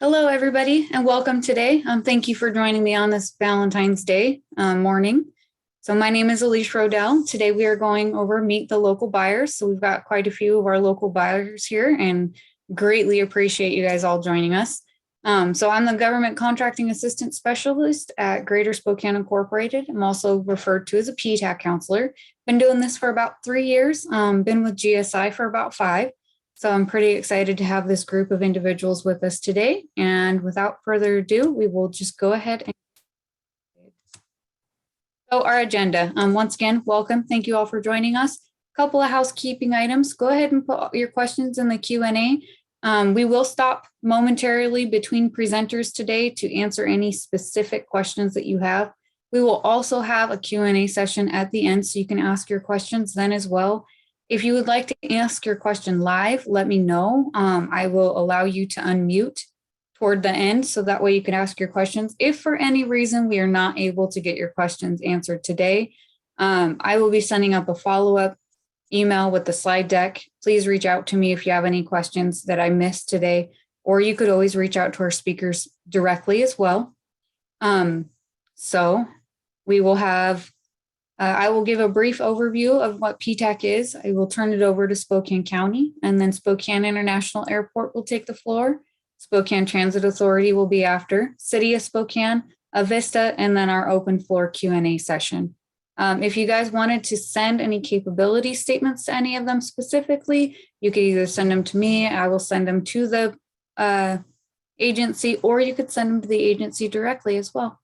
Hello, everybody, and welcome today. Thank you for joining me on this Valentine's Day morning. So my name is Aleesha Roedel. Today we are going over Meet the Local Buyers. So we've got quite a few of our local buyers here and greatly appreciate you guys all joining us. So I'm the Government Contracting Assistant Specialist at Greater Spokane Incorporated. I'm also referred to as a PTAC counselor. Been doing this for about 3 years, been with GSI for about 5. So I'm pretty excited to have this group of individuals with us today. And without further ado, we will just go ahead and so our agenda. Once again, welcome. Thank you all for joining us. A couple of housekeeping items. Go ahead and put your questions in the Q&A. We will stop momentarily between presenters today to answer any specific questions that you have. We will also have a Q&A session at the end, so you can ask your questions then as well. If you would like to ask your question live, let me know. I will allow you to unmute toward the end, so that way you can ask your questions. If for any reason we are not able to get your questions answered today, I will be sending up a follow-up email with the slide deck. Please reach out to me if you have any questions that I missed today, or you could always reach out to our speakers directly as well. So we will have I will give a brief overview of what PTAC is. I will turn it over to Spokane County, and then Spokane International Airport will take the floor. Spokane Transit Authority will be after, City of Spokane, Avista, and then our open floor Q&A session. If you guys wanted to send any capability statements to any of them specifically, you could either send them to me, I will send them to the agency, or you could send them to the agency directly as well.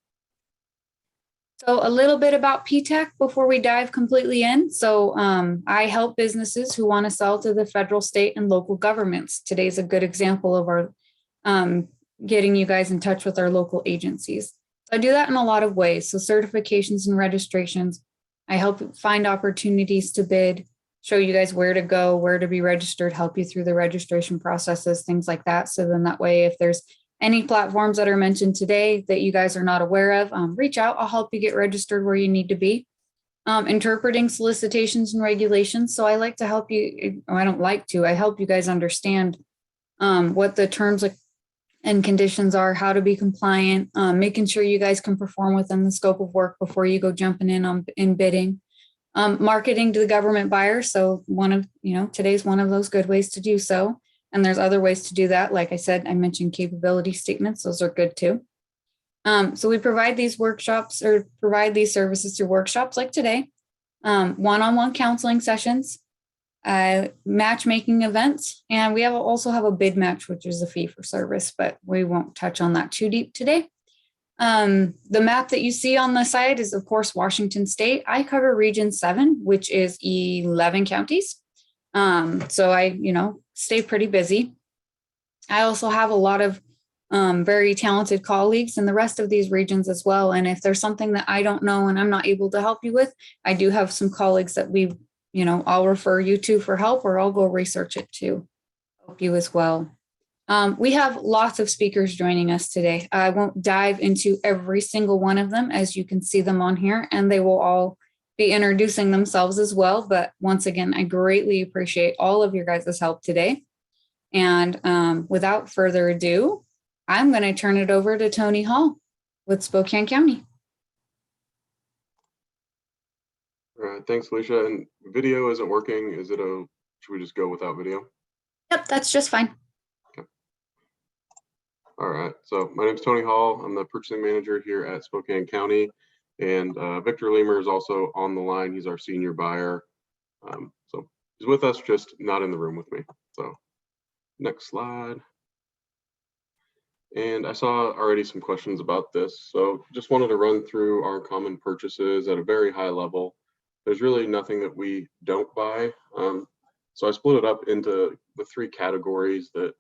So a little bit about PTAC before we dive completely in. So I help businesses who want to sell to the federal, state, and local governments. Today's a good example of our getting you guys in touch with our local agencies. So I do that in a lot of ways. So certifications and registrations. I help find opportunities to bid, show you guys where to go, where to be registered, help you through the registration processes, things like that. So then that way, if there's any platforms that are mentioned today that you guys are not aware of, reach out. I'll help you get registered where you need to be. Interpreting solicitations and regulations. So I like to help you, or I don't like to, I help you guys understand what the terms and conditions are, how to be compliant, making sure you guys can perform within the scope of work before you go jumping in bidding. Marketing to the government buyer. So today's one of those good ways to do so. And there's other ways to do that. Like I said, I mentioned capability statements. Those are good too. So we provide these workshops or provide these services through workshops like today, one-on-one counseling sessions, matchmaking events, and we also have a bid match, which is a fee for service, but we won't touch on that too deep today. The map that you see on the side is, of course, Washington State. I cover Region 7, which is 11 counties. So I, stay pretty busy. I also have a lot of very talented colleagues in the rest of these regions as well. And if there's something that I don't know and I'm not able to help you with, I do have some colleagues that I'll refer you to for help, or I'll go research it to help you as well. We have lots of speakers joining us today. I won't dive into every single one of them, as you can see them on here, and they will all be introducing themselves as well. But once again, I greatly appreciate all of your guys' help today. And without further ado, I'm going to turn it over to Tony Hall with Spokane County. All right, thanks, Aleesha. And video isn't working. Should we just go without video? Yep, that's just fine. Okay. All right, so my name's Tony Hall. I'm the purchasing manager here at Spokane County. And Victor Leamer is also on the line. He's our senior buyer. So he's with us, just not in the room with me. So next slide. And I saw already some questions about this. So just wanted to run through our common purchases at a very high level. There's really nothing that we don't buy. So I split it up into the 3 categories that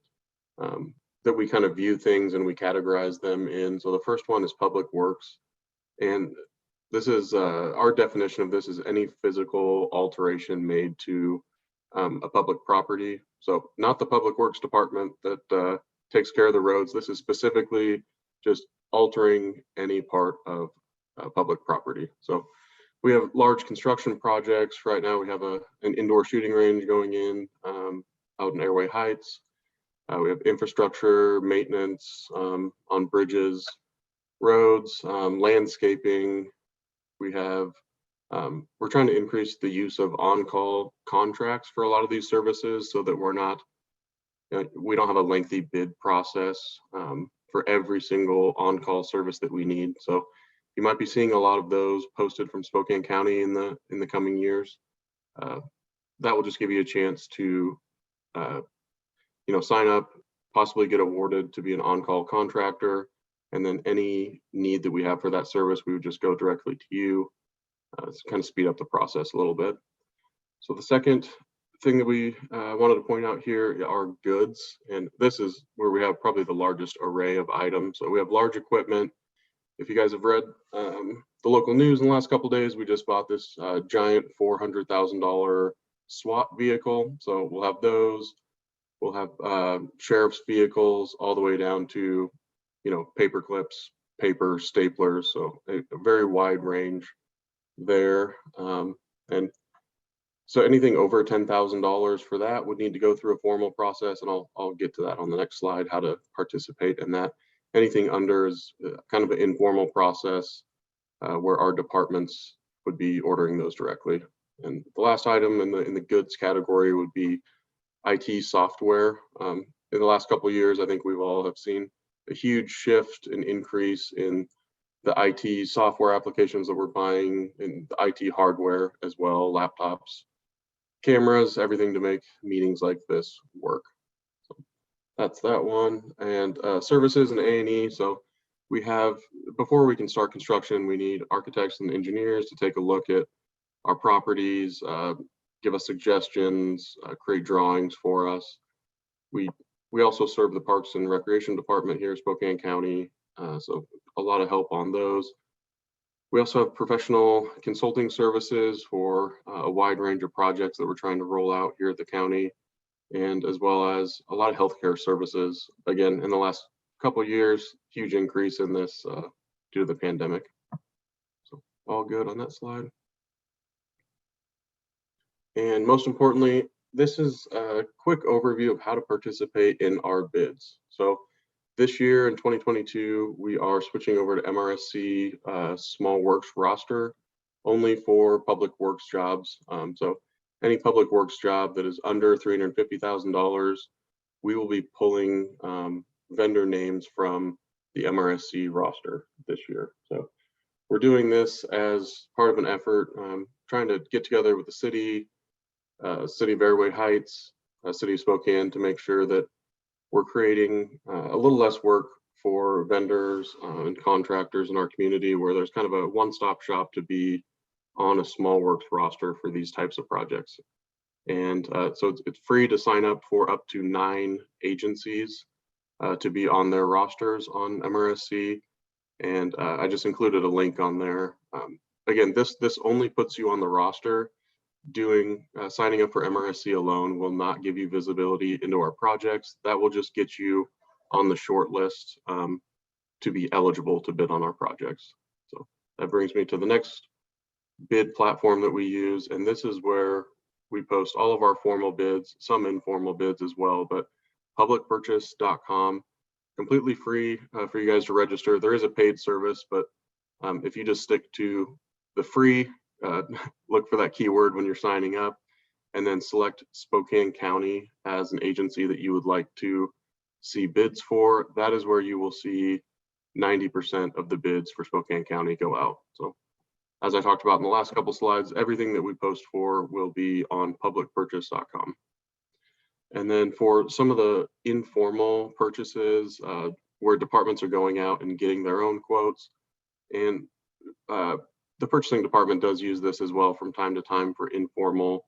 we kind of view things and we categorize them in. So the first one is public works. And this is our definition of this is any physical alteration made to a public property. So not the Public Works Department that takes care of the roads. This is specifically just altering any part of public property. So we have large construction projects. Right now we have an indoor shooting range going in out in Airway Heights. We have infrastructure, maintenance on bridges, roads, landscaping. We have, we're trying to increase the use of on-call contracts for a lot of these services so that we're not, we don't have a lengthy bid process for every single on-call service that we need. So you might be seeing a lot of those posted from Spokane County in the coming years. That will just give you a chance to, sign up, possibly get awarded to be an on-call contractor, and then any need that we have for that service, we would just go directly to you. To kind of speed up the process a little bit. So the second thing that we wanted to point out here are goods, and this is where we have probably the largest array of items. So we have large equipment. If you guys have read the local news in the last couple of days, we just bought this giant $400,000 SWAT vehicle. So we'll have those. We'll have sheriff's vehicles all the way down to, paper clips, paper, staplers. So a very wide range there. And so anything over $10,000 for that would need to go through a formal process, and I'll get to that on the next slide, how to participate in that. Anything under is kind of an informal process where our departments would be ordering those directly. And the last item in the goods category would be IT software. In the last couple of years, I think we've all have seen a huge shift and increase in the IT software applications that we're buying, and the IT hardware as well, laptops, cameras, everything to make meetings like this work. So that's that one. And services and A&E. So we have, before we can start construction, we need architects and engineers to take a look at our properties, give us suggestions, create drawings for us. We also serve the Parks and Recreation Department here in Spokane County. So a lot of help on those. We also have professional consulting services for a wide range of projects that we're trying to roll out here at the county, and as well as a lot of healthcare services. Again, in the last couple of years, huge increase in this due to the pandemic. So all good on that slide. And most importantly, this is a quick overview of how to participate in our bids. So this year in 2022, we are switching over to MRSC small works roster only for public works jobs. So any public works job that is under $350,000, we will be pulling vendor names from the MRSC roster this year. So we're doing this as part of an effort, trying to get together with the city, City of Airway Heights, City of Spokane, to make sure that we're creating a little less work for vendors and contractors in our community, where there's kind of a one-stop shop to be on a small works roster for these types of projects. And so it's free to sign up for up to 9 agencies to be on their rosters on MRSC. And I just included a link on there. Again, this only puts you on the roster. Signing up for MRSC alone will not give you visibility into our projects. That will just get you on the short list to be eligible to bid on our projects. So that brings me to the next bid platform that we use, and this is where we post all of our formal bids, some informal bids as well, but publicpurchase.com, completely free for you guys to register. There is a paid service, but if you just stick to the free, look for that keyword when you're signing up, and then select Spokane County as an agency that you would like to see bids for. That is where you will see 90% of the bids for Spokane County go out. So as I talked about in the last couple slides, everything that we post for will be on publicpurchase.com. And then for some of the informal purchases where departments are going out and getting their own quotes, and the purchasing department does use this as well from time to time for informal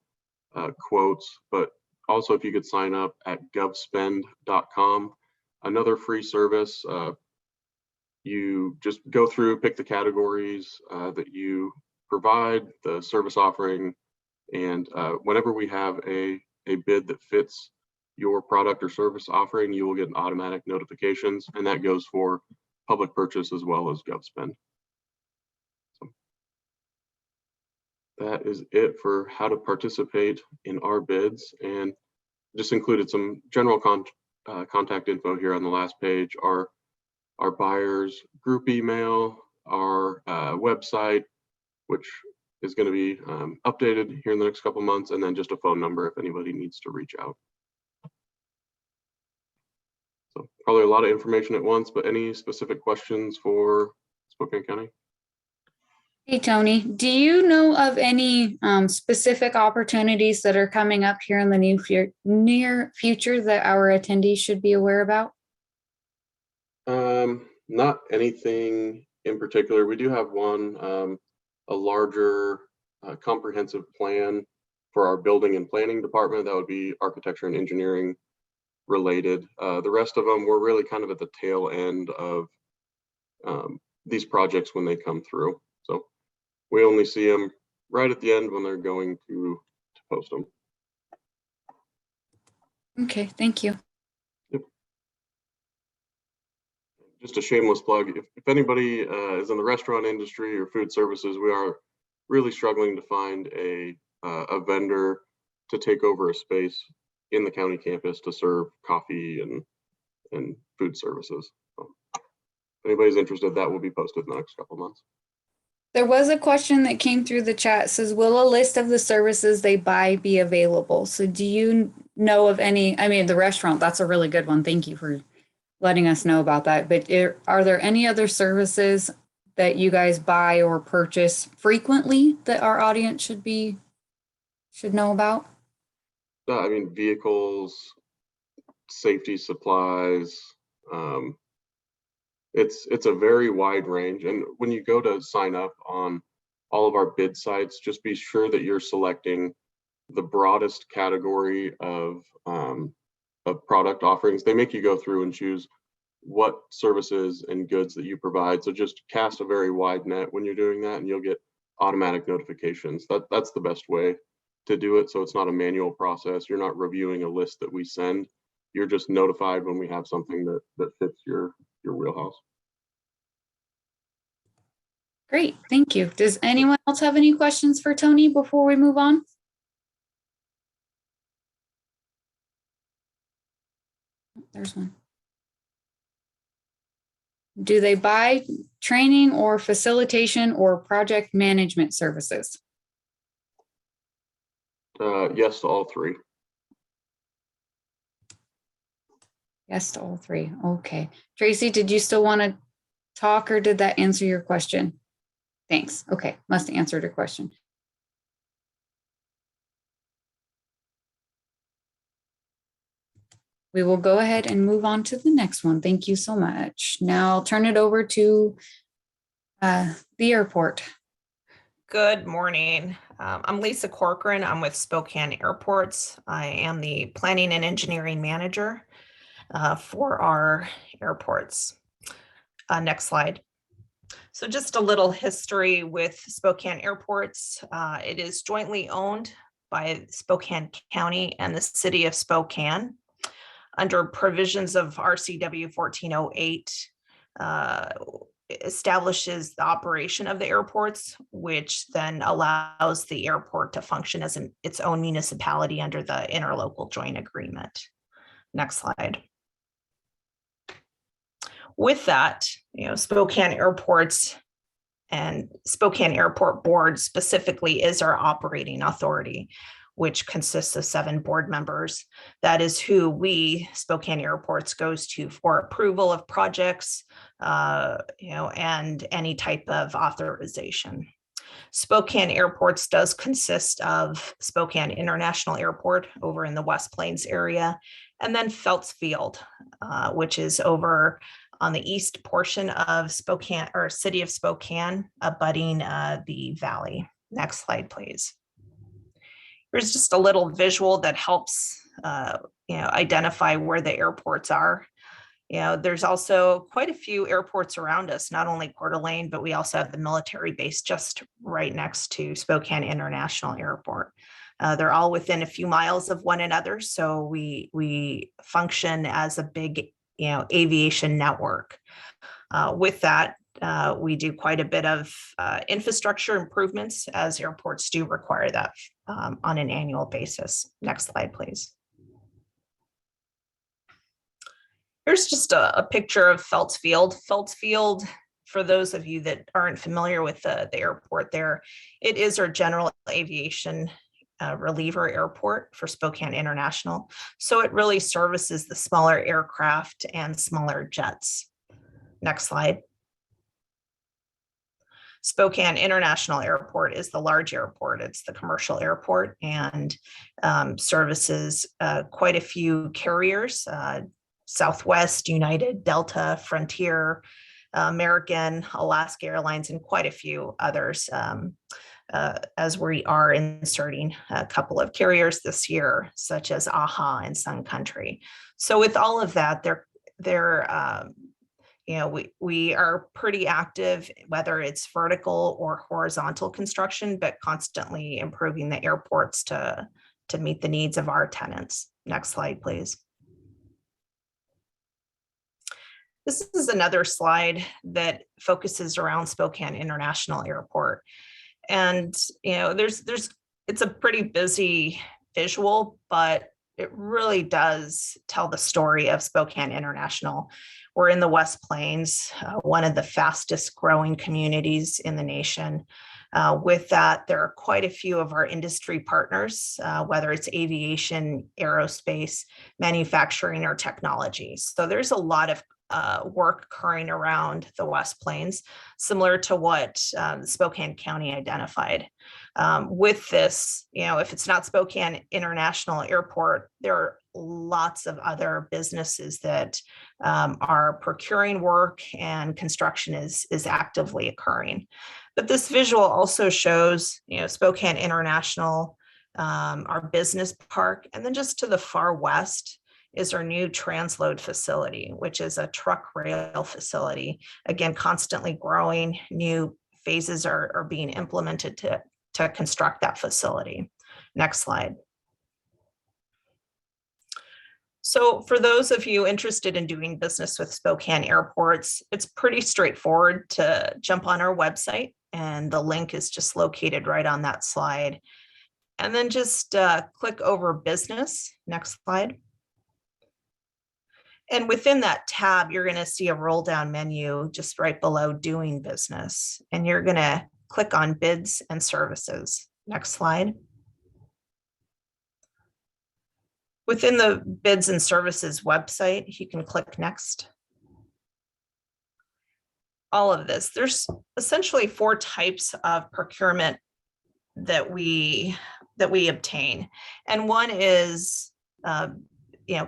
quotes, but also if you could sign up at govspend.com, another free service. You just go through, pick the categories that you provide, the service offering, and whenever we have a bid that fits your product or service offering, you will get an automatic notifications, and that goes for public purchase as well as GovSpend. So that is it for how to participate in our bids, and just included some general contact info here on the last page, our buyers group email, our website, which is going to be updated here in the next couple months, and then just a phone number if anybody needs to reach out. So probably a lot of information at once, but any specific questions for Spokane County? Hey, Tony, do you know of any specific opportunities that are coming up here in the near future that our attendees should be aware about? Not anything in particular. We do have one, a larger comprehensive plan for our building and planning department. That would be architecture and engineering related. The rest of them, we're really kind of at the tail end of these projects when they come through. So we only see them right at the end when they're going to post them. Okay, thank you. Yep. Just a shameless plug. If anybody is in the restaurant industry or food services, we are really struggling to find a vendor to take over a space in the county campus to serve coffee and food services. So if anybody's interested, that will be posted in the next couple months. There was a question that came through the chat. It says, will a list of the services they buy be available? So do you know of any, I mean, the restaurant, that's a really good one. Thank you for letting us know about that. But are there any other services that you guys buy or purchase frequently that our audience should know about? I mean, vehicles, safety supplies, it's a very wide range. And when you go to sign up on all of our bid sites, just be sure that you're selecting the broadest category of product offerings. They make you go through and choose what services and goods that you provide. So just cast a very wide net when you're doing that, and you'll get automatic notifications. That's the best way to do it. So it's not a manual process. You're not reviewing a list that we send. You're just notified when we have something that fits your wheelhouse. Great, thank you. Does anyone else have any questions for Tony before we move on? There's one. Do they buy training or facilitation or project management services? Yes to all three. Yes to all three. Okay. Tracy, did you still want to talk, or did that answer your question? Thanks. Okay. Must have answered your question. We will go ahead and move on to the next one. Thank you so much. Now I'll turn it over to the airport. Good morning. I'm Aleesha Corcoran. I'm with Spokane Airports. I am the planning and engineering manager for our airports. Next slide. So just a little history with Spokane Airports. It is jointly owned by Spokane County and the city of Spokane under provisions of RCW 1408. Establishes the operation of the airports, which then allows the airport to function as its own municipality under the interlocal joint agreement. Next slide. With that, Spokane Airports and Spokane Airport Board specifically is our operating authority, which consists of 7 board members. That is who we, Spokane Airports, goes to for approval of projects, and any type of authorization. Spokane Airports does consist of Spokane International Airport over in the West Plains area, and then Phelps Field, which is over on the east portion of Spokane, or city of Spokane, abutting the valley. Next slide, please. Here's just a little visual that helps identify where the airports are. There's also quite a few airports around us, not only Coeur d'Alene, but we also have the military base just right next to Spokane International Airport. They're all within a few miles of one another, so we function as a big aviation network. With that, we do quite a bit of infrastructure improvements, as airports do require that on an annual basis. Next slide, please. Here's just a picture of Felts Field. Felts Field, for those of you that aren't familiar with the airport there, it is our general aviation reliever airport for Spokane International. So it really services the smaller aircraft and smaller jets. Next slide. Spokane International Airport is the large airport. It's the commercial airport and services quite a few carriers, Southwest, United, Delta, Frontier, American, Alaska Airlines, and quite a few others, as we are inserting a couple of carriers this year, such as AHA and Sun Country. So with all of that, we are pretty active, whether it's vertical or horizontal construction, but constantly improving the airports to meet the needs of our tenants. Next slide, please. This is another slide that focuses around Spokane International Airport. And, it's a pretty busy visual, but it really does tell the story of Spokane International. We're in the West Plains, one of the fastest growing communities in the nation. With that, there are quite a few of our industry partners, whether it's aviation, aerospace, manufacturing, or technology. So there's a lot of work occurring around the West Plains, similar to what Spokane County identified. With this, if it's not Spokane International Airport, there are lots of other businesses that are procuring work, and construction is actively occurring. But this visual also shows, Spokane International, our business park, and then just to the far west is our new transload facility, which is a truck rail facility. Again, constantly growing, new phases are being implemented to construct that facility. Next slide. So for those of you interested in doing business with Spokane Airports, it's pretty straightforward to jump on our website, and the link is just located right on that slide. And then just click over business. Next slide. And within that tab, you're going to see a roll down menu just right below doing business. And you're going to click on bids and services. Next slide. Within the bids and services website, you can click next. All of this, there's essentially 4 types of procurement that we obtain. And one is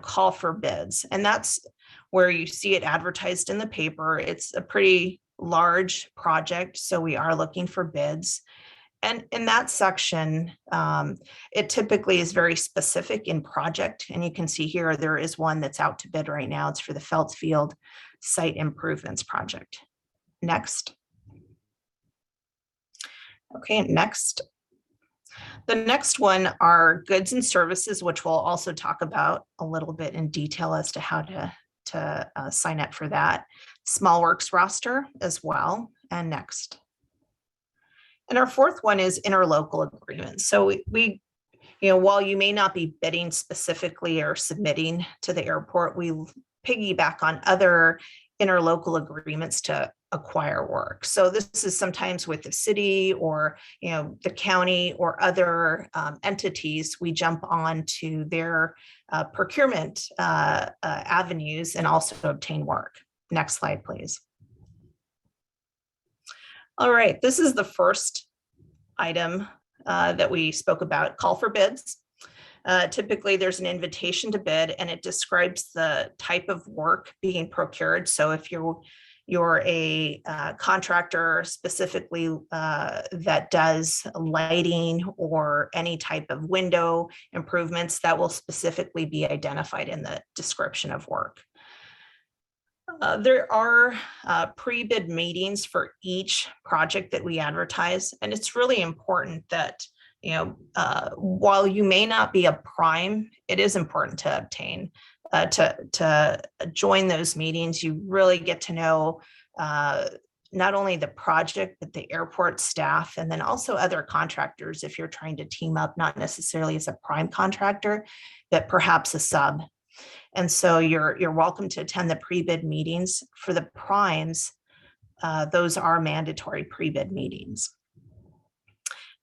call for bids. And that's where you see it advertised in the paper. It's a pretty large project, so we are looking for bids. And in that section, it typically is very specific in project. And you can see here, there is one that's out to bid right now. It's for the Felts Field Site Improvements Project. Next. Okay, next. The next one are goods and services, which we'll also talk about a little bit in detail as to how to sign up for that. Small works roster as well. And next. And our fourth one is interlocal agreements. So we while you may not be bidding specifically or submitting to the airport, we piggyback on other interlocal agreements to acquire work. So this is sometimes with the city or the county or other entities. We jump on to their procurement avenues and also obtain work. Next slide, please. All right, this is the first item that we spoke about, call for bids. Typically, there's an invitation to bid, and it describes the type of work being procured. So if you're a contractor specifically that does lighting or any type of window improvements, that will specifically be identified in the description of work. There are pre-bid meetings for each project that we advertise, and it's really important that while you may not be a prime, it is important to obtain to join those meetings. You really get to know not only the project, but the airport staff, and then also other contractors if you're trying to team up, not necessarily as a prime contractor, but perhaps a sub. And so you're welcome to attend the pre-bid meetings. For the primes, those are mandatory pre-bid meetings.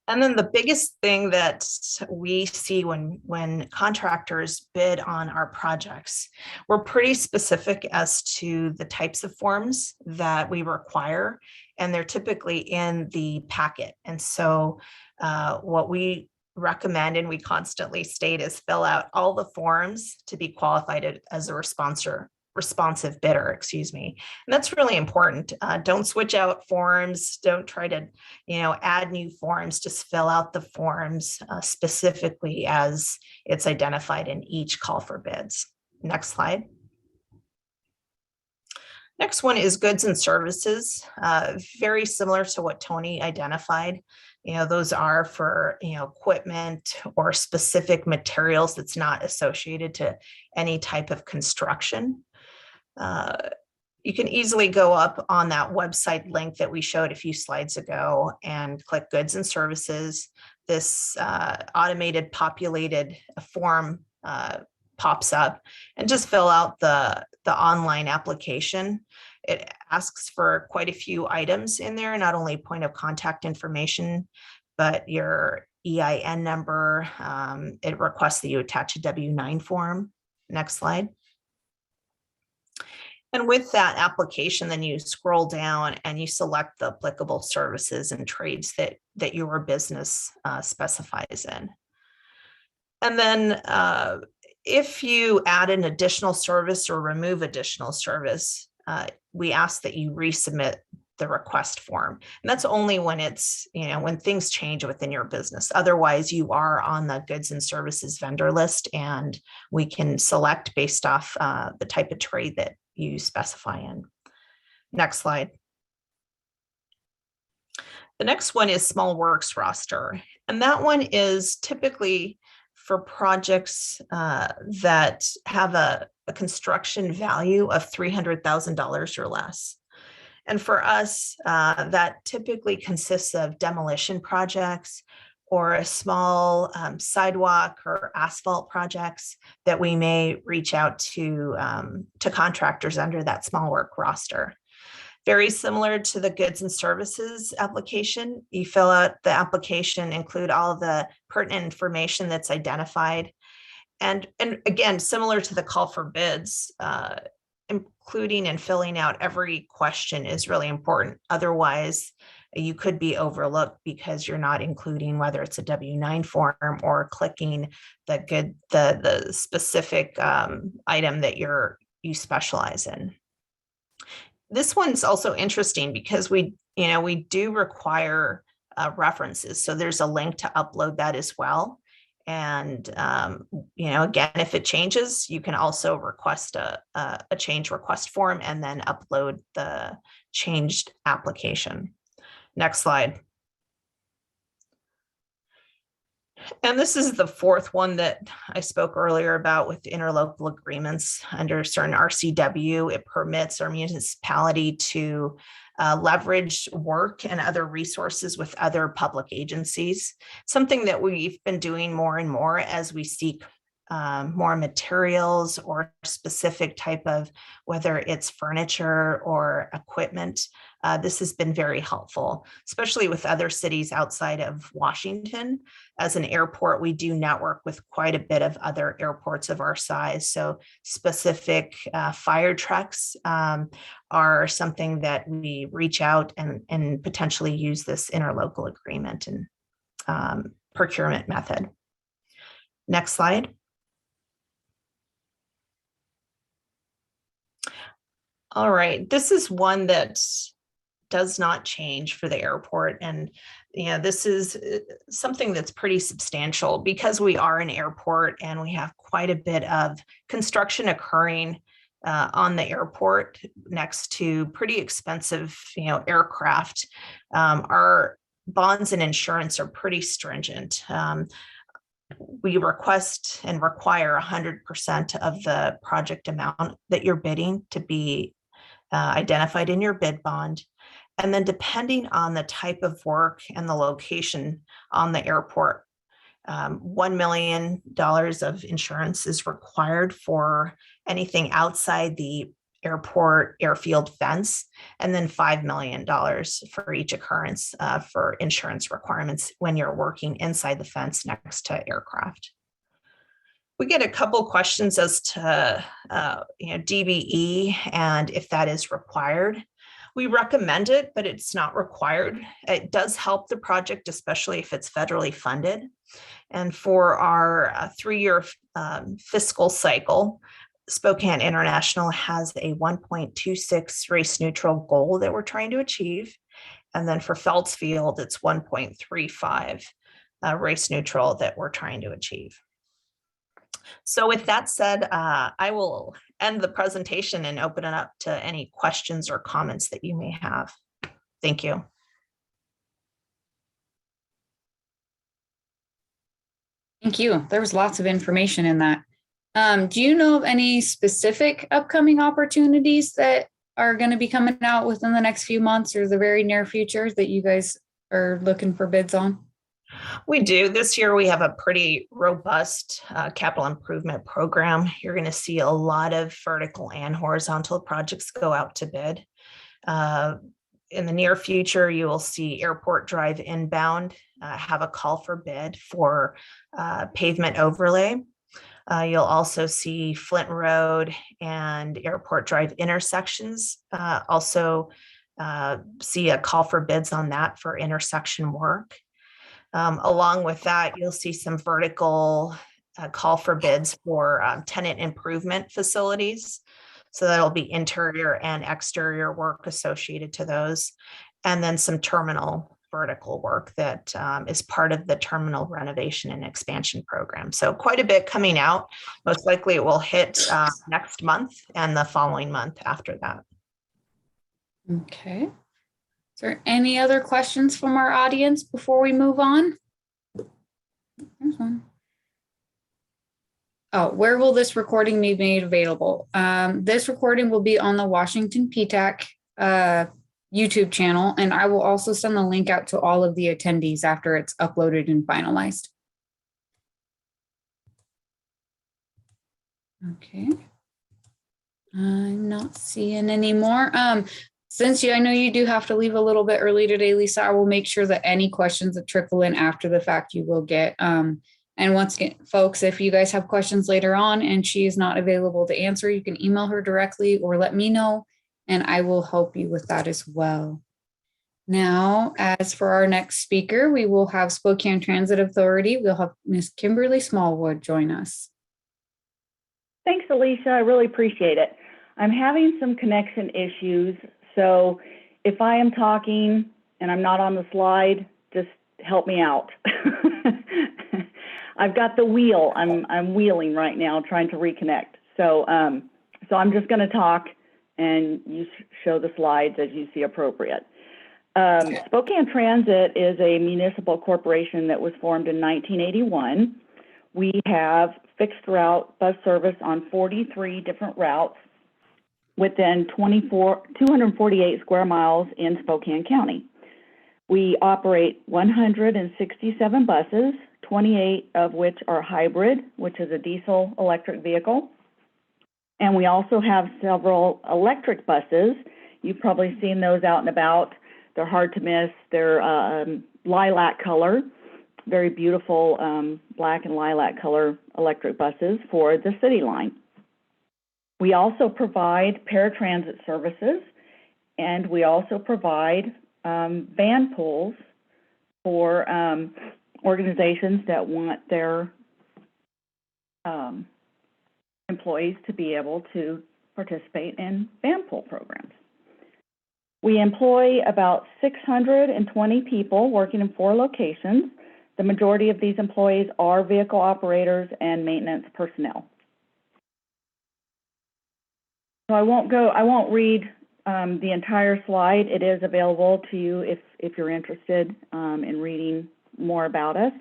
And then the biggest thing that we see when contractors bid on our projects, we're pretty specific as to the types of forms that we require, and they're typically in the packet. And so what we recommend and we constantly state is fill out all the forms to be qualified as a responsive bidder, excuse me. And that's really important. Don't switch out forms. Don't try to, add new forms. Just fill out the forms specifically as it's identified in each call for bids. Next slide. Next one is goods and services. Very similar to what Tony identified. Those are for, equipment or specific materials that's not associated to any type of construction. You can easily go up on that website link that we showed a few slides ago and click goods and services. This automated populated form pops up, and just fill out the online application. It asks for quite a few items in there, not only point of contact information, but your EIN number. It requests that you attach a W-9 form. Next slide. And with that application, then you scroll down and you select the applicable services and trades that your business specifies in. And then if you add an additional service or remove additional service, we ask that you resubmit the request form. And that's only when it's, when things change within your business. Otherwise, you are on the goods and services vendor list, and we can select based off the type of trade that you specify in. Next slide. The next one is small works roster. And that one is typically for projects that have a construction value of $300,000 or less. And for us, that typically consists of demolition projects or a small sidewalk or asphalt projects that we may reach out to contractors under that small work roster. Very similar to the goods and services application. You fill out the application, include all of the pertinent information that's identified. And again, similar to the call for bids, including and filling out every question is really important. Otherwise, you could be overlooked because you're not including whether it's a W-9 form or clicking the specific item that you specialize in. This one's also interesting because we do require references. So there's a link to upload that as well. And, again, if it changes, you can also request a change request form and then upload the changed application. Next slide. And this is the fourth one that I spoke earlier about with interlocal agreements under certain RCW. It permits our municipality to leverage work and other resources with other public agencies, something that we've been doing more and more as we seek more materials or specific type of, whether it's furniture or equipment. This has been very helpful, especially with other cities outside of Washington. As an airport, we do network with quite a bit of other airports of our size. So specific fire trucks are something that we reach out and potentially use this interlocal agreement and procurement method. Next slide. All right, this is one that does not change for the airport. And this is something that's pretty substantial because we are an airport and we have quite a bit of construction occurring on the airport next to pretty expensive, aircraft. Our bonds and insurance are pretty stringent. We request and require 100% of the project amount that you're bidding to be identified in your bid bond. And then depending on the type of work and the location on the airport, $1 million of insurance is required for anything outside the airport airfield fence, and then $5 million for each occurrence for insurance requirements when you're working inside the fence next to aircraft. We get a couple questions as to DBE and if that is required. We recommend it, but it's not required. It does help the project, especially if it's federally funded. And for our 3-year fiscal cycle, Spokane International has a 1.26 race neutral goal that we're trying to achieve. And then for Phelps Field, it's 1.35 race neutral that we're trying to achieve. So with that said, I will end the presentation and open it up to any questions or comments that you may have. Thank you. Thank you. There was lots of information in that. Do you know of any specific upcoming opportunities that are going to be coming out within the next few months or the very near future that you guys are looking for bids on? We do. This year we have a pretty robust capital improvement program. You're going to see a lot of vertical and horizontal projects go out to bid. In the near future, you will see Airport Drive inbound have a call for bid for pavement overlay. You'll also see Flint Road and Airport Drive intersections also see a call for bids on that for intersection work. Along with that, you'll see some vertical call for bids for tenant improvement facilities. So that'll be interior and exterior work associated to those. And then some terminal vertical work that is part of the terminal renovation and expansion program. So quite a bit coming out. Most likely it will hit next month and the following month after that. Okay. Is there any other questions from our audience before we move on? There's one. Oh, where will this recording be made available? This recording will be on the Washington PTAC YouTube channel, and I will also send the link out to all of the attendees after it's uploaded and finalized. Okay. I'm not seeing any more. Since I know you do have to leave a little bit early today, Lisa, I will make sure that any questions that trickle in after the fact you will get. And once again, folks, if you guys have questions later on and she is not available to answer, you can email her directly or let me know, and I will help you with that as well. Now, as for our next speaker, we will have Spokane Transit Authority. We'll have Miss Kimberly Smallwood join us. Thanks, Aleesha. I really appreciate it. I'm having some connection issues, so if I am talking and I'm not on the slide, just help me out. I've got the wheel. I'm wheeling right now, trying to reconnect. So so I'm just going to talk, and you show the slides as you see appropriate. Spokane Transit is a municipal corporation that was formed in 1981. We have fixed route bus service on 43 different routes within 248 square miles in Spokane County. We operate 167 buses, 28 of which are hybrid, which is a diesel electric vehicle. And we also have several electric buses. You've probably seen those out and about. They're hard to miss. They're lilac color, very beautiful black and lilac color electric buses for the city line. We also provide paratransit services, and we also provide van pools for organizations that want their employees to be able to participate in van pool programs. We employ about 620 people working in 4 locations. The majority of these employees are vehicle operators and maintenance personnel. So I won't read the entire slide. It is available to you if you're interested in reading more about us.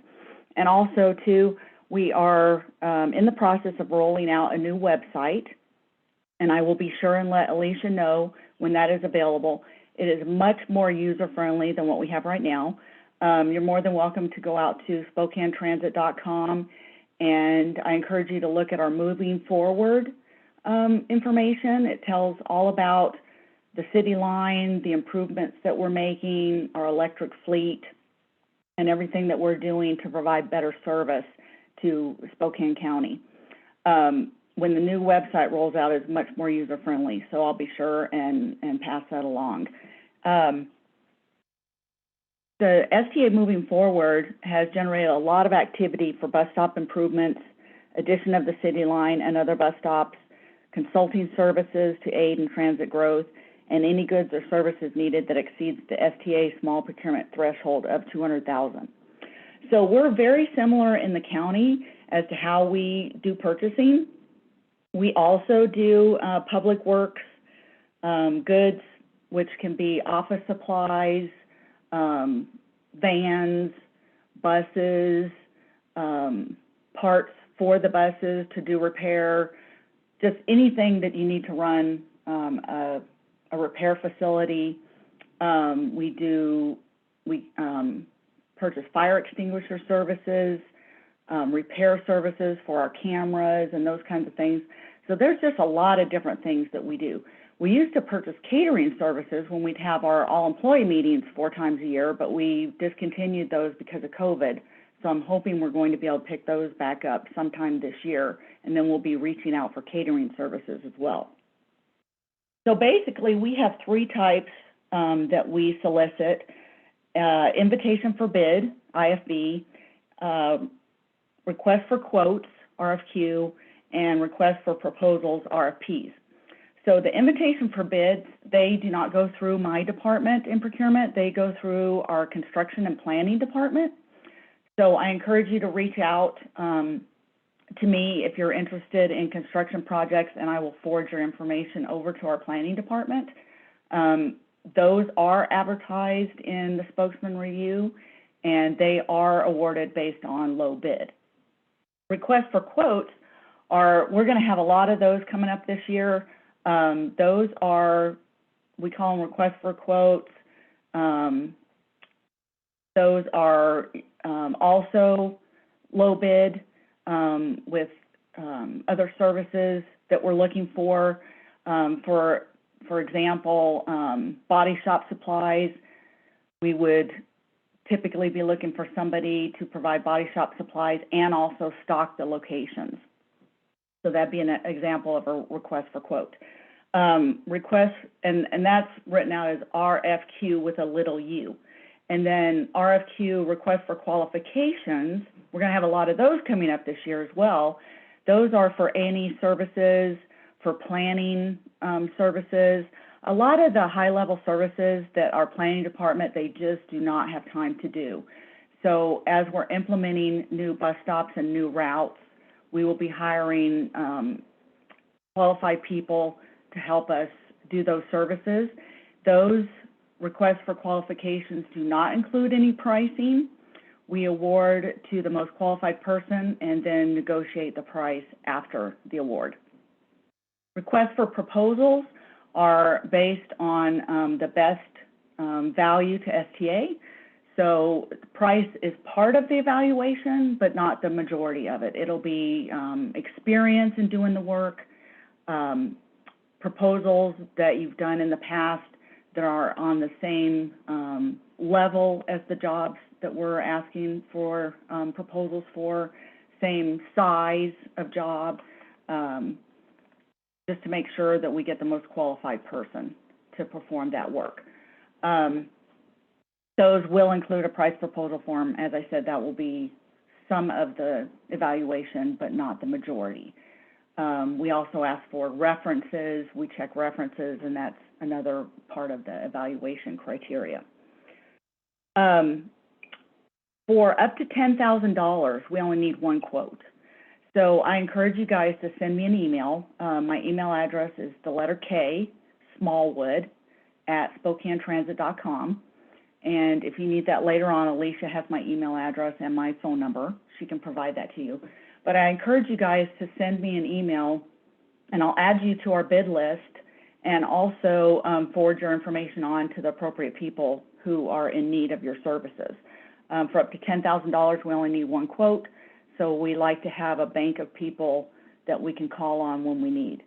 And also too, we are in the process of rolling out a new website, and I will be sure and let Aleesha know when that is available. It is much more user-friendly than what we have right now. You're more than welcome to go out to SpokaneTransit.com, and I encourage you to look at our moving forward information. It tells all about the city line, the improvements that we're making, our electric fleet, and everything that we're doing to provide better service to Spokane County. When the new website rolls out, it's much more user-friendly, so I'll be sure and pass that along. The STA moving forward has generated a lot of activity for bus stop improvements, addition of the city line and other bus stops, consulting services to aid in transit growth, and any goods or services needed that exceeds the STA small procurement threshold of $200,000. So we're very similar in the county as to how we do purchasing. We also do public works goods, which can be office supplies, vans, buses, parts for the buses to do repair, just anything that you need to run a repair facility. We purchase fire extinguisher services, repair services for our cameras and those kinds of things. So there's just a lot of different things that we do. We used to purchase catering services when we'd have our all-employee meetings 4 times a year, but we discontinued those because of COVID. So I'm hoping we're going to be able to pick those back up sometime this year, and then we'll be reaching out for catering services as well. So basically, we have 3 types that we solicit: invitation for bid, IFB, request for quotes, RFQ, and request for proposals, RFPs. So the invitation for bids, they do not go through my department in procurement. They go through our construction and planning department. So I encourage you to reach out to me if you're interested in construction projects, and I will forward your information over to our planning department. Those are advertised in the Spokesman Review, and they are awarded based on low bid. Requests for quotes we're going to have a lot of those coming up this year. Those are, we call them requests for quotes. Those are also low bid with other services that we're looking for. For example, body shop supplies. We would typically be looking for somebody to provide body shop supplies and also stock the locations. So that'd be an example of a request for quote. Request, and that's written out as RFQ with a little u. And then RFQ, request for qualifications, we're going to have a lot of those coming up this year as well. Those are for A&E services, for planning services. A lot of the high-level services that our planning department, they just do not have time to do. So as we're implementing new bus stops and new routes, we will be hiring qualified people to help us do those services. Those requests for qualifications do not include any pricing. We award to the most qualified person and then negotiate the price after the award. Requests for proposals are based on the best value to STA. So price is part of the evaluation, but not the majority of it. It'll be experience in doing the work, proposals that you've done in the past that are on the same level as the jobs that we're asking for proposals for, same size of job, just to make sure that we get the most qualified person to perform that work. Those will include a price proposal form. As I said, that will be some of the evaluation, but not the majority. We also ask for references. We check references, and that's another part of the evaluation criteria. For up to $10,000, we only need 1 quote. So I encourage you guys to send me an email. My email address is the letter K, Smallwood, @SpokaneTransit.com. And if you need that later on, Aleesha has my email address and my phone number. She can provide that to you. But I encourage you guys to send me an email, and I'll add you to our bid list and also forward your information on to the appropriate people who are in need of your services. For up to $10,000, we only need one quote. So we like to have a bank of people that we can call on when we need.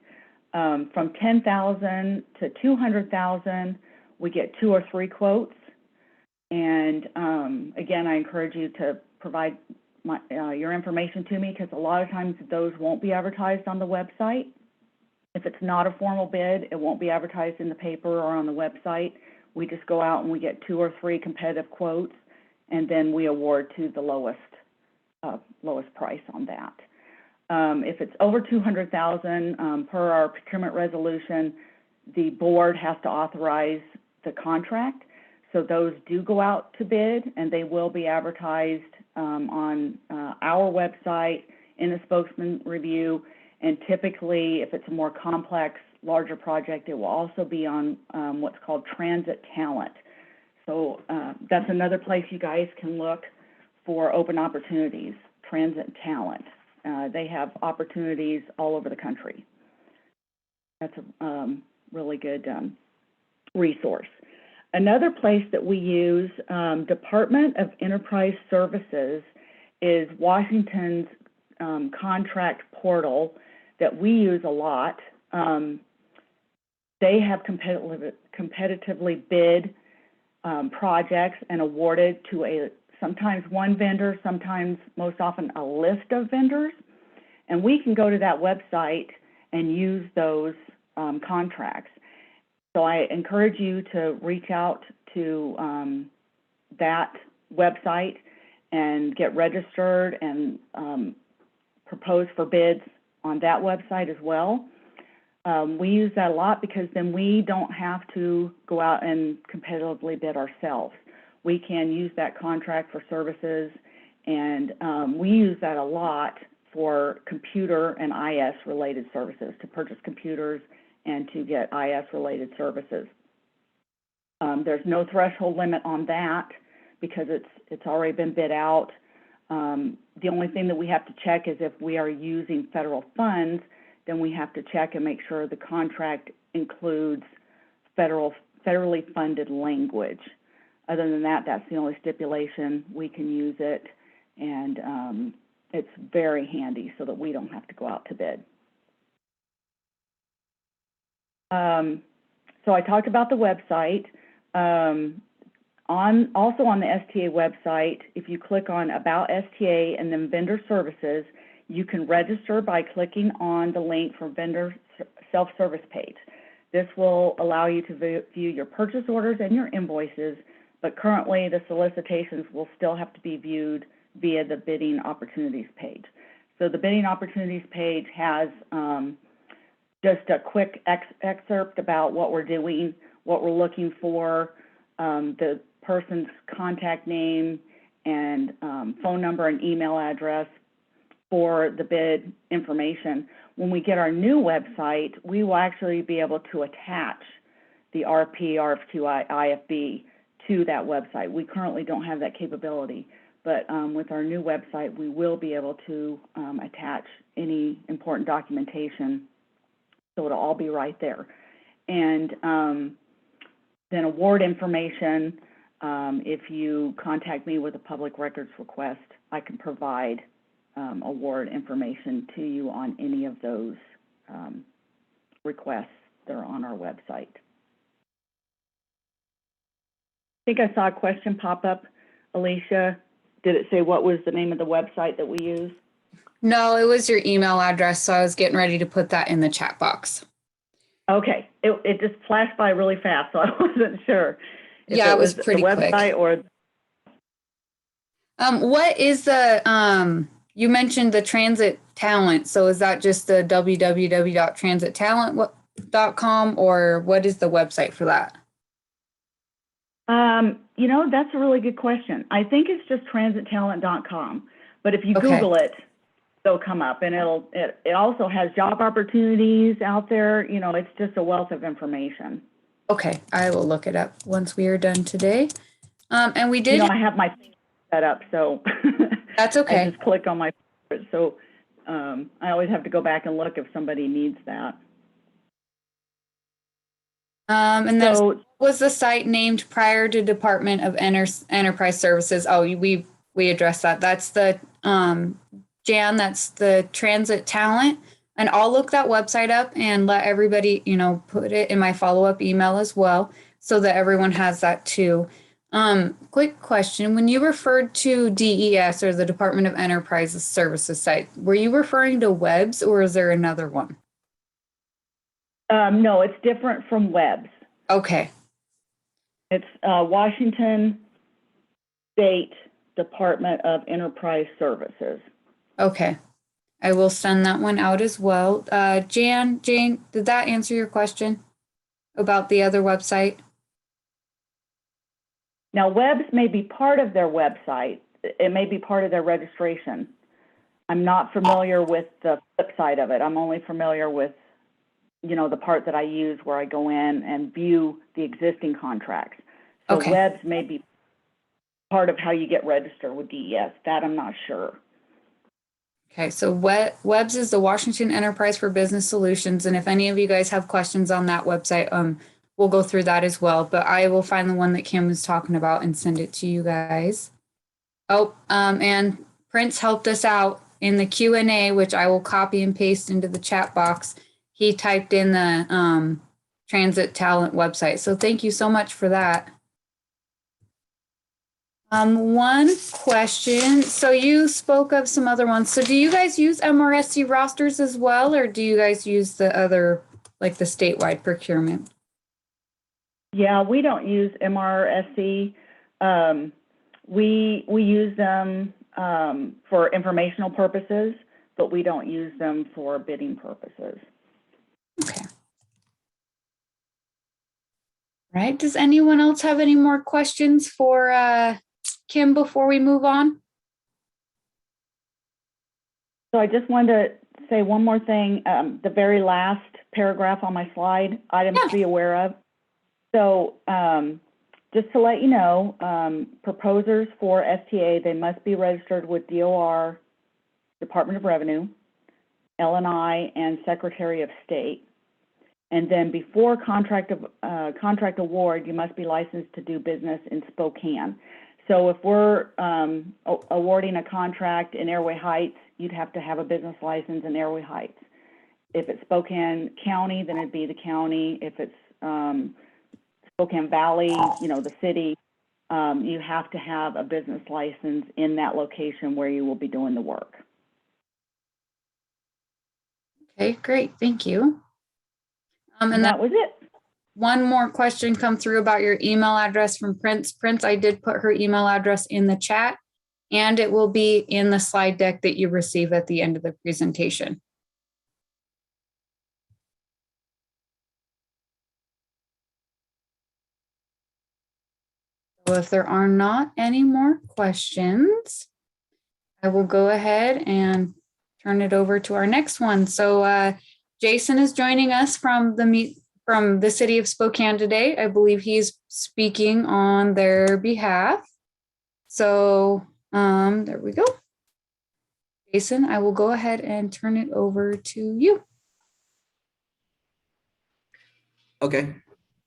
From $10,000 to $200,000, we get 2 or 3 quotes. And again, I encourage you to provide your information to me, because a lot of times those won't be advertised on the website. If it's not a formal bid, it won't be advertised in the paper or on the website. We just go out and we get 2 or 3 competitive quotes, and then we award to the lowest price on that. If it's over $200,000, per our procurement resolution, the board has to authorize the contract. So those do go out to bid, and they will be advertised on our website, in the Spokesman Review, and typically, if it's a more complex, larger project, it will also be on what's called Transit Talent. So that's another place you guys can look for open opportunities, Transit Talent. They have opportunities all over the country. That's a really good resource. Another place that we use, Department of Enterprise Services, is Washington's contract portal that we use a lot. They have competitively bid projects and awarded to sometimes one vendor, sometimes most often a list of vendors. And we can go to that website and use those contracts. So I encourage you to reach out to that website and get registered and propose for bids on that website as well. We use that a lot because then we don't have to go out and competitively bid ourselves. We can use that contract for services, and we use that a lot for computer and IS related services, to purchase computers and to get IS related services. There's no threshold limit on that because it's already been bid out. The only thing that we have to check is if we are using federal funds, then we have to check and make sure the contract includes federally funded language. Other than that, that's the only stipulation. We can use it, and it's very handy so that we don't have to go out to bid. So I talked about the website. Also on the STA website, if you click on About STA and then Vendor Services, you can register by clicking on the link for Vendor Self-Service page. This will allow you to view your purchase orders and your invoices, but currently the solicitations will still have to be viewed via the Bidding Opportunities page. So the Bidding Opportunities page has just a quick excerpt about what we're doing, what we're looking for, the person's contact name and phone number and email address for the bid information. When we get our new website, we will actually be able to attach the RP, RFQ, IFB to that website. We currently don't have that capability, but with our new website, we will be able to attach any important documentation, so it'll all be right there. And then award information, if you contact me with a public records request, I can provide award information to you on any of those requests that are on our website. I think I saw a question pop up, Aleesha. Did it say what was the name of the website that we use? No, it was your email address, so I was getting ready to put that in the chat box. Okay, it just flashed by really fast, so I wasn't sure. If Yeah, it was pretty the quick. website or what is the, you mentioned the Transit Talent, so is that just the www.transittalent.com, or what is the website for that? You know, that's a really good question. I think it's just transittalent.com, but if you Okay. Google it, they'll come up, and it also has job opportunities out there. You know, it's just a wealth of information. Okay, I will look it up once we are done today. And we did. You know, I have my thing set up, so That's okay. I just click on my favorite. So I always have to go back and look if somebody needs that. And then So was the site named prior to Department of Enterprise Services? Oh, we addressed that. That's the Jan, that's the transit talent. And I'll look that website up and let everybody, put it in my follow-up email as well, so that everyone has that too. Quick question. When you referred to DES, or the Department of Enterprise Services site, were you referring to WEBS, or is there another one? no, it's different from WEBS. Okay. It's Washington State Department of Enterprise Services. Okay. I will send that one out as well. Jane, did that answer your question about the other website? Now, WEBS may be part of their website. It may be part of their registration. I'm not familiar with the flip side of it. I'm only familiar with, the part that I use where I go in and view the existing contracts. So Okay. WEBS may be part of how you get registered with DES. That I'm not sure. Okay, so WEBS is the Washington Enterprise for Business Solutions. And if any of you guys have questions on that website, we'll go through that as well. But I will find the one that Kim was talking about and send it to you guys. Oh, and Prince helped us out in the Q&A, which I will copy and paste into the chat box. He typed in the transit talent website. So thank you so much for that. One question. So you spoke of some other ones. So do you guys use MRSC rosters as well, or do you guys use the other, like the statewide procurement? Yeah, we don't use MRSC. We use them for informational purposes, but we don't use them for bidding purposes. Okay. Right. Does anyone else have any more questions for Kim before we move on? So I just wanted to say one more thing. The very last paragraph on my slide, items to be aware of. So just to let you know, proposers for STA, they must be registered with DOR, Department of Revenue, L&I, and Secretary of State. And then before contract award, you must be licensed to do business in Spokane. So if we're awarding a contract in Airway Heights, you'd have to have a business license in Airway Heights. If it's Spokane County, then it'd be the county. If it's Spokane Valley, the city, you have to have a business license in that location where you will be doing the work. Okay, great. Thank you. And that was it. One more question come through about your email address from Prince. Prince, I did put her email address in the chat, and it will be in the slide deck that you receive at the end of the presentation. So if there are not any more questions, I will go ahead and turn it over to our next one. So Jason is joining us from the city of Spokane today. I believe he's speaking on their behalf. So there we go. Jason, I will go ahead and turn it over to you. Okay.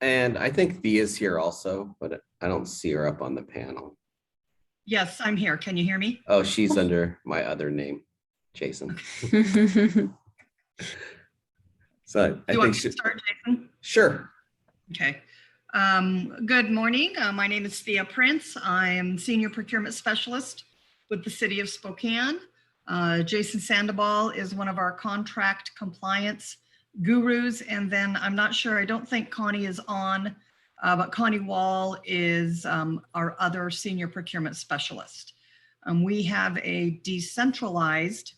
And I think Thea's here also, but I don't see her up on the panel. Yes, I'm here. Can you hear me? Oh, she's under my other name, Jason. So I You think want me to start, Jason? Sure. Okay. Good morning. My name is Thea Prince. I am Senior Procurement Specialist with the City of Spokane. Jason Sandobal is one of our contract compliance gurus. And then I'm not sure, I don't think Connie is on, but Connie Wall is our other Senior Procurement Specialist. We have a decentralized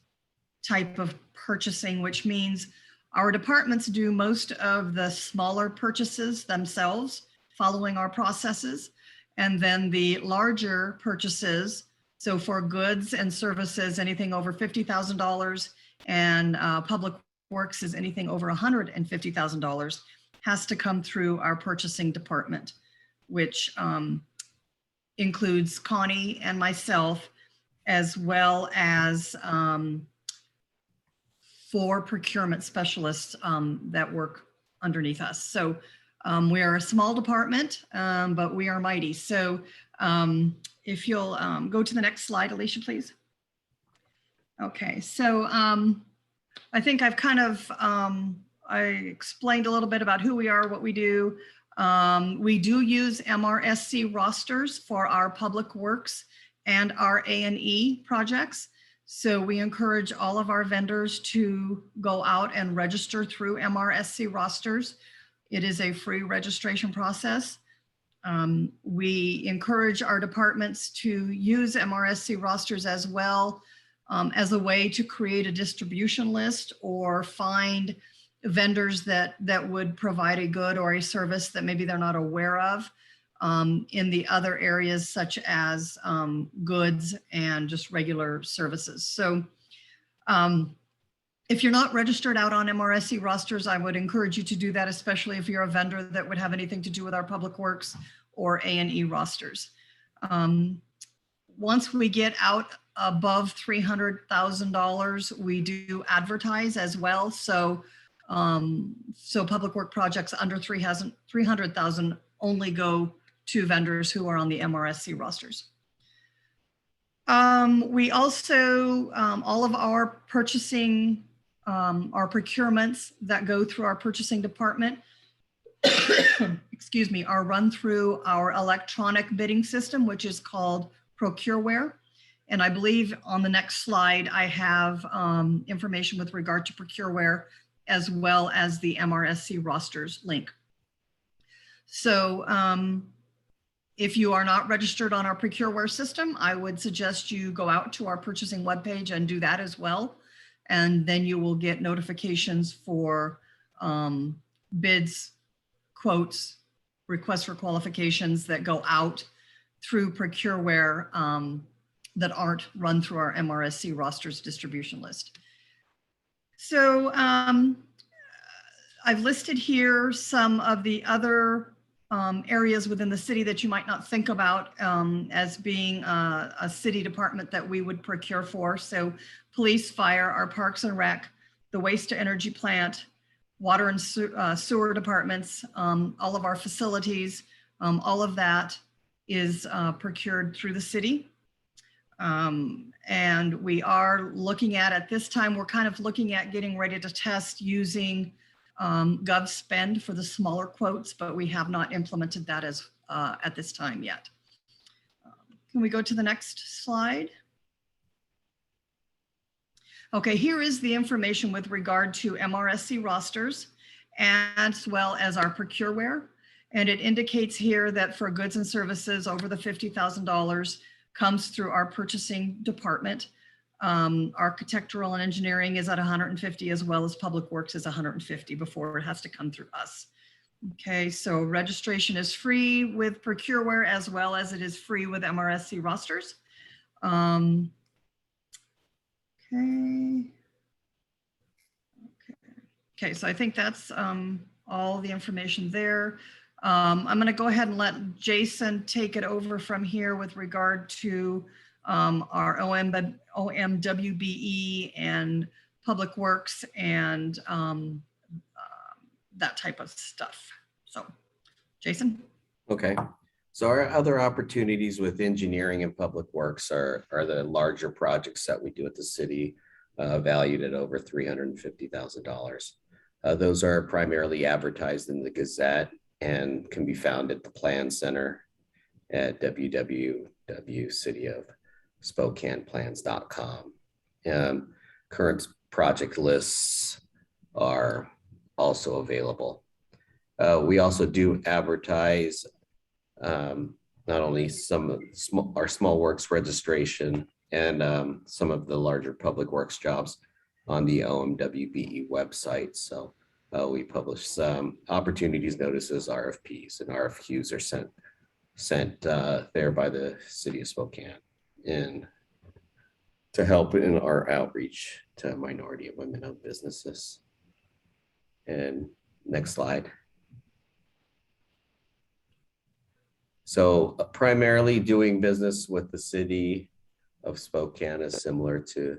type of purchasing, which means our departments do most of the smaller purchases themselves, following our processes. And then the larger purchases, so for goods and services, anything over $50,000, and public works is anything over $150,000, has to come through our purchasing department, which includes Connie and myself, as well as 4 procurement specialists that work underneath us. So We are a small department, but we are mighty. So if you'll go to the next slide, Aleesha, please. Okay, so I think I've kind of, I explained a little bit about who we are, what we do. We do use MRSC rosters for our public works and our A&E projects. So we encourage all of our vendors to go out and register through MRSC rosters. It is a free registration process. We encourage our departments to use MRSC rosters as well as a way to create a distribution list or find vendors that would provide a good or a service that maybe they're not aware of in the other areas such as goods and just regular services. So if you're not registered out on MRSC rosters, I would encourage you to do that, especially if you're a vendor that would have anything to do with our public works or A&E rosters. Once we get out above $300,000, we do advertise as well. So public work projects under 300,000 only go to vendors who are on the MRSC rosters. We also, all of our purchasing, our procurements that go through our purchasing department, excuse me, are run through our electronic bidding system, which is called Procureware. And I believe on the next slide, I have information with regard to Procureware as well as the MRSC rosters link. So if you are not registered on our Procureware system, I would suggest you go out to our purchasing webpage and do that as well. And then you will get notifications for bids, quotes, requests for qualifications that go out through Procureware that aren't run through our MRSC rosters distribution list. So I've listed here some of the other areas within the city that you might not think about as being a city department that we would procure for. So police, fire, our parks and rec, the waste to energy plant, water and sewer departments, all of our facilities, all of that is procured through the city. And we are looking at this time, we're kind of looking at getting ready to test using GovSpend for the smaller quotes, but we have not implemented that as at this time yet. Can we go to the next slide? Okay, here is the information with regard to MRSC rosters as well as our Procureware. And it indicates here that for goods and services over the $50,000 comes through our purchasing department. Architectural and engineering is at 150 as well as public works is 150 before it has to come through us. Okay, so registration is free with Procureware as well as it is free with MRSC rosters. Okay, so I think that's all the information there. I'm going to go ahead and let Jason take it over from here with regard to our OMWBE and public works and that type of stuff. So, Jason. Okay. So our other opportunities with engineering and public works are the larger projects that we do at the city, valued at over $350,000. Those are primarily advertised in the Gazette and can be found at the Plan Center at www.cityofspokaneplans.com. Current project lists are also available. We also do advertise not only some of our small works registration and some of the larger public works jobs on the OMWBE website. So we publish some opportunities notices, RFPs, and RFQs are sent there by the city of Spokane and to help in our outreach to minority and women-owned businesses. And next slide. So primarily doing business with the city of Spokane is similar to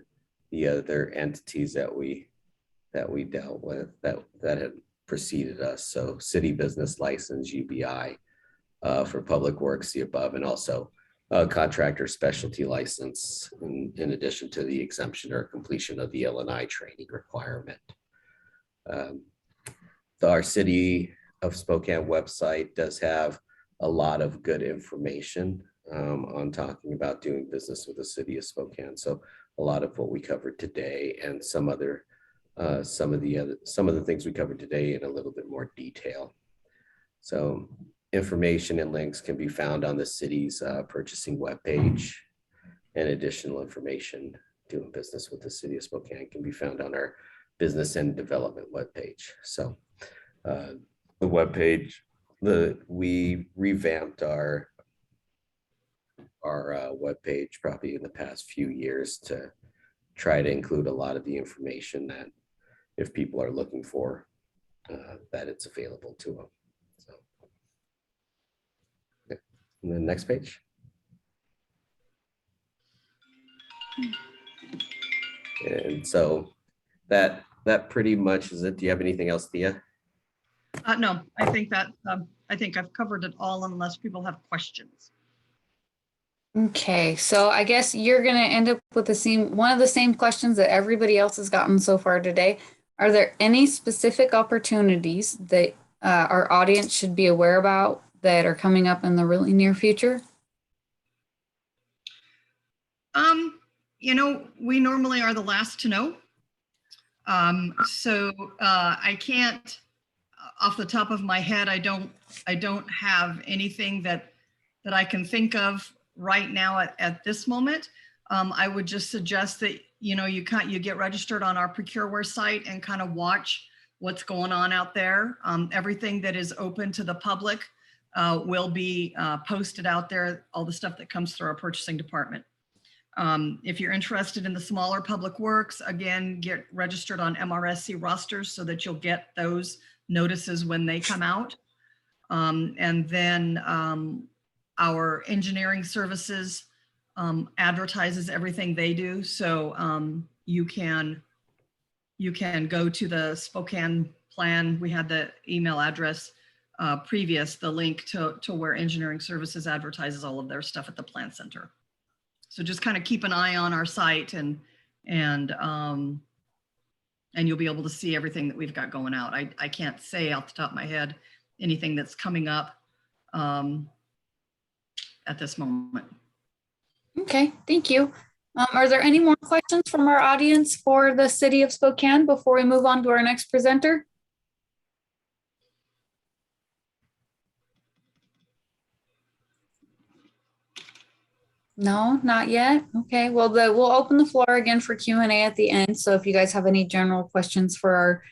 the other entities that we dealt with that preceded us. So city business license, UBI, for public works, the above, and also contractor specialty license in addition to the exemption or completion of the L&I training requirement. Our City of Spokane website does have a lot of good information on talking about doing business with the City of Spokane. So a lot of what we covered today and some of the things we covered today in a little bit more detail. So information and links can be found on the city's purchasing webpage, and additional information doing business with the City of Spokane can be found on our business and development webpage. So the webpage, we revamped our webpage probably in the past few years to try to include a lot of the information that if people are looking for, that it's available to them. So, okay. And then next page. And so that pretty much is it. Do you have anything else, Thea? No, I think I've covered it all unless people have questions. Okay, so I guess you're going to end up with one of the same questions that everybody else has gotten so far today. Are there any specific opportunities that our audience should be aware about that are coming up in the really near future? We normally are the last to know. So I can't, off the top of my head, I don't have anything that I can think of right now at this moment. I would just suggest that, you get registered on our Procureware site and kind of watch what's going on out there. Everything that is open to the public will be posted out there, all the stuff that comes through our purchasing department. If you're interested in the smaller public works, again, get registered on MRSC rosters so that you'll get those notices when they come out. And then our engineering services advertises everything they do. So you can go to the Spokane plan. We had the email address the link to where engineering services advertises all of their stuff at the plan center. So just kind of keep an eye on our site and you'll be able to see everything that we've got going out. I can't say off the top of my head anything that's coming up at this moment. Okay, thank you. Are there any more questions from our audience for the City of Spokane before we move on to our next presenter? No, not yet. Okay, well, we'll open the floor again for Q&A at the end. So if you guys have any general questions for our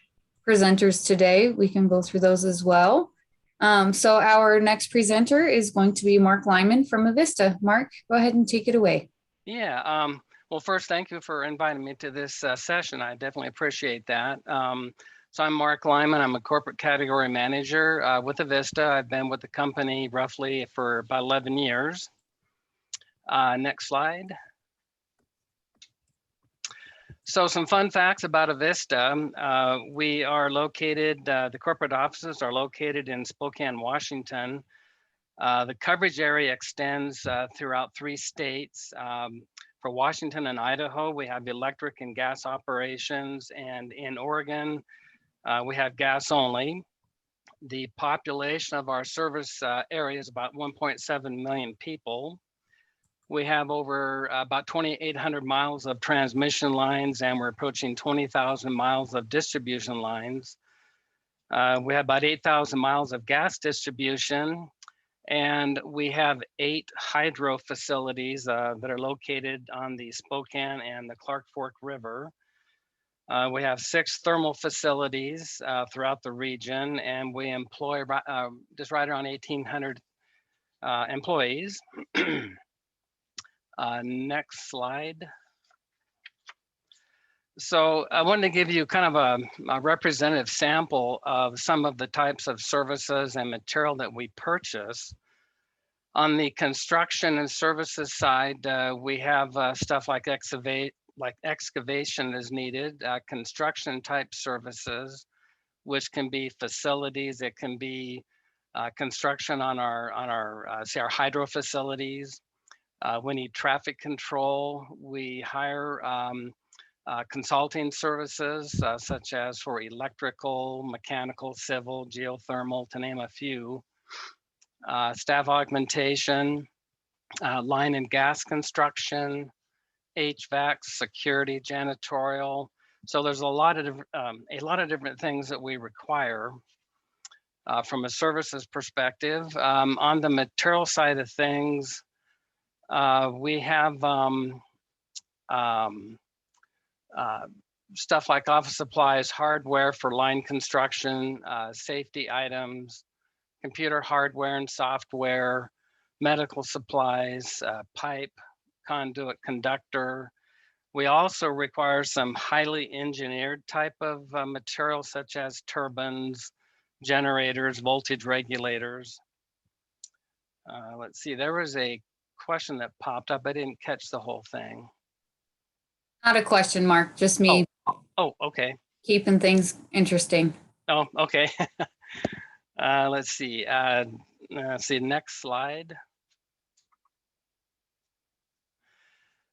presenters today, we can go through those as well. So our next presenter is going to be Mark Lyman from Avista. Mark, go ahead and take it away. Yeah, well, first, thank you for inviting me to this session. I definitely appreciate that. So I'm Mark Lyman. I'm a corporate category manager with Avista. I've been with the company roughly for about 11 years. Next slide. So some fun facts about Avista. We are located, the corporate offices are located in Spokane, Washington. The coverage area extends throughout 3 states. For Washington and Idaho, we have electric and gas operations, and in Oregon, we have gas only. The population of our service area is about 1.7 million people. We have over about 2,800 miles of transmission lines, and we're approaching 20,000 miles of distribution lines. We have about 8,000 miles of gas distribution, and we have 8 hydro facilities that are located on the Spokane and the Clark Fork River. We have 6 thermal facilities throughout the region, and we employ just right around 1,800 employees. Next slide. So I wanted to give you kind of a representative sample of some of the types of services and material that we purchase. On the construction and services side, we have stuff like excavation is needed, construction type services. which can be facilities. It can be construction on our say our hydro facilities. We need traffic control. We hire consulting services such as for electrical, mechanical, civil, geothermal, to name a few. Staff augmentation, line and gas construction, HVAC, security, janitorial. So there's a lot of different things that we require from a services perspective. On the material side of things, we have stuff like office supplies, hardware for line construction, safety items, computer hardware and software, medical supplies, pipe, conduit, conductor. We also require some highly engineered type of material such as turbines, generators, voltage regulators. Let's see, there was a question that popped up. I didn't catch the whole thing. Not a question, Mark, just me Oh, okay. keeping things interesting. Oh, okay. Let's see. Next slide.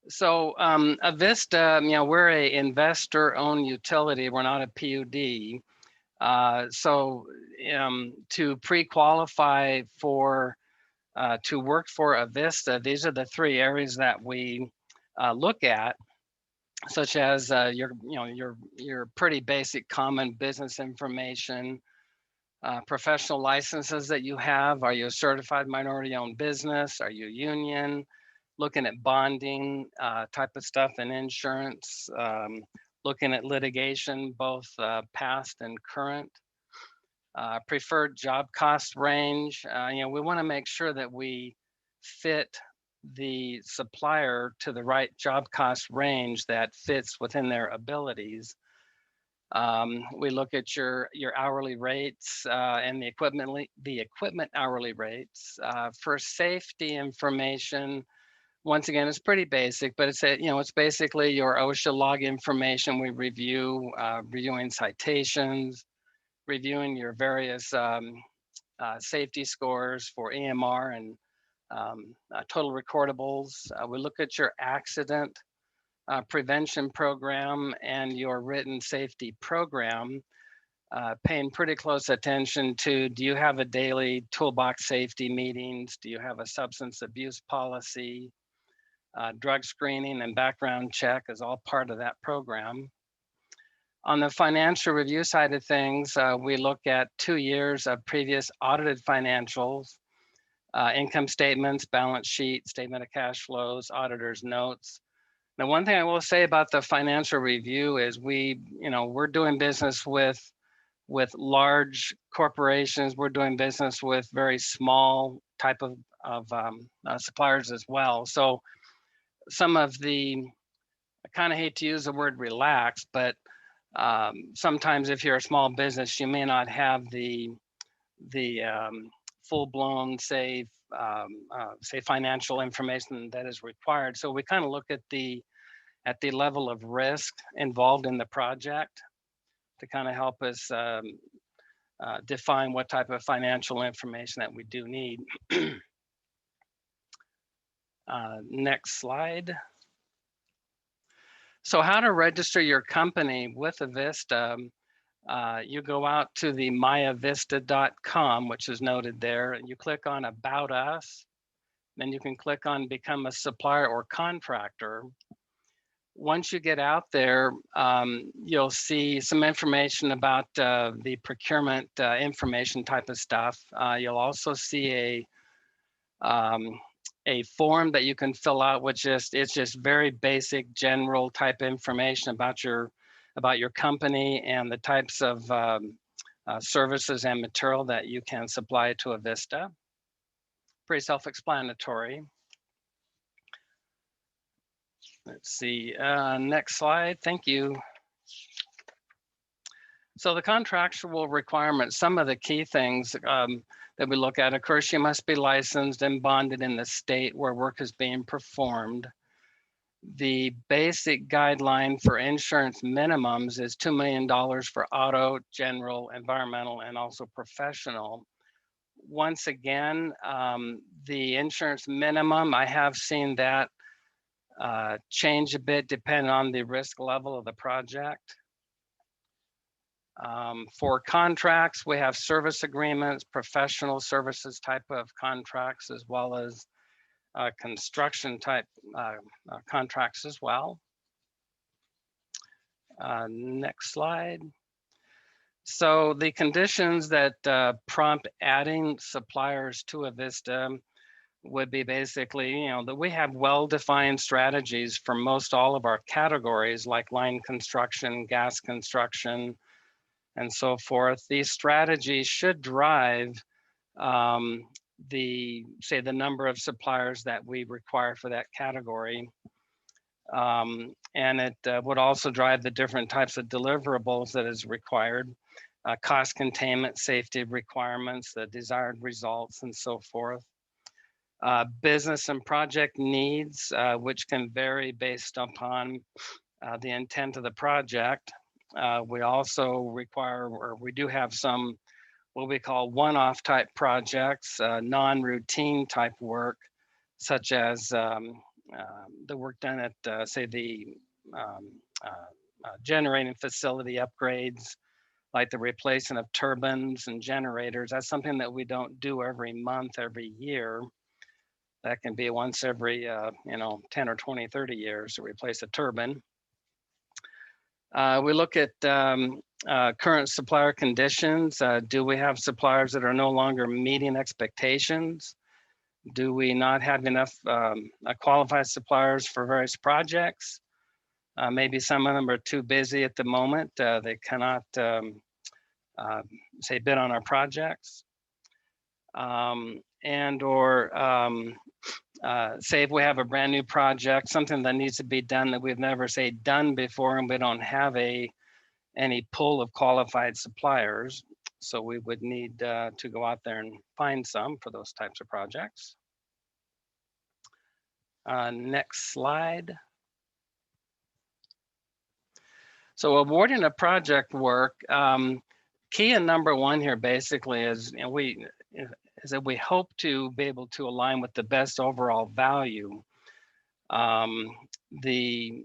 So Avista, we're a investor-owned utility. We're not a PUD. So to pre-qualify for to work for Avista, these are the three areas that we look at, such as your pretty basic common business information, professional licenses that you have. Are you a certified minority-owned business? Are you union? Looking at bonding type of stuff and insurance, looking at litigation, both past and current. Preferred job cost range. We want to make sure that we fit the supplier to the right job cost range that fits within their abilities. We look at your hourly rates and the equipment hourly rates. For safety information, once again, it's pretty basic, but it's basically your OSHA log information. We review, reviewing citations, reviewing your various safety scores for EMR and total recordables. We look at your accident prevention program and your written safety program, paying pretty close attention to, do you have a daily toolbox safety meetings? Do you have a substance abuse policy? Drug screening and background check is all part of that program. On the financial review side of things, we look at 2 years of previous audited financials, income statements, balance sheet, statement of cash flows, auditor's notes. Now, one thing I will say about the financial review is we're doing business with large corporations. We're doing business with very small type of suppliers as well. So some of the, I kind of hate to use the word relaxed, but sometimes if you're a small business, you may not have the full-blown, say financial information that is required. So we kind of look at the level of risk involved in the project to kind of help us define what type of financial information that we do need. Next slide. So how to register your company with Avista. You go out to the myavista.com, which is noted there, and you click on About Us. Then you can click on Become a Supplier or Contractor. Once you get out there, you'll see some information about the procurement information type of stuff. You'll also see a form that you can fill out, which it's just very basic general type information about your company and the types of services and material that you can supply to Avista. Pretty self-explanatory. Let's see, next slide, thank you. So the contractual requirements, some of the key things that we look at, of course, you must be licensed and bonded in the state where work is being performed. The basic guideline for insurance minimums is $2 million for auto, general, environmental, and also professional. Once again, the insurance minimum, I have seen that change a bit depending on the risk level of the project. For contracts, we have service agreements, professional services type of contracts, as well as construction type contracts as well. Next slide. So the conditions that prompt adding suppliers to Avista would be basically, that we have well-defined strategies for most all of our categories, like line construction, gas construction, and so forth. These strategies should drive the number of suppliers that we require for that category. And it would also drive the different types of deliverables that is required, cost containment, safety requirements, the desired results, and so forth. Business and project needs, which can vary based upon the intent of the project. We also require, or we do have some what we call one-off type projects, non-routine type work, such as the work done at, say, the generating facility upgrades, like the replacement of turbines and generators. That's something that we don't do every month, every year. That can be once every, 10 or 20, 30 years to replace a turbine. We look at current supplier conditions. Do we have suppliers that are no longer meeting expectations? Do we not have enough qualified suppliers for various projects? Maybe some of them are too busy at the moment. They cannot, say, bid on our projects. And or say if we have a brand new project, something that needs to be done that we've never, say, done before, and we don't have any pool of qualified suppliers. So we would need to go out there and find some for those types of projects. Next slide. So awarding a project work, key and number one here basically is, is that we hope to be able to align with the best overall value. The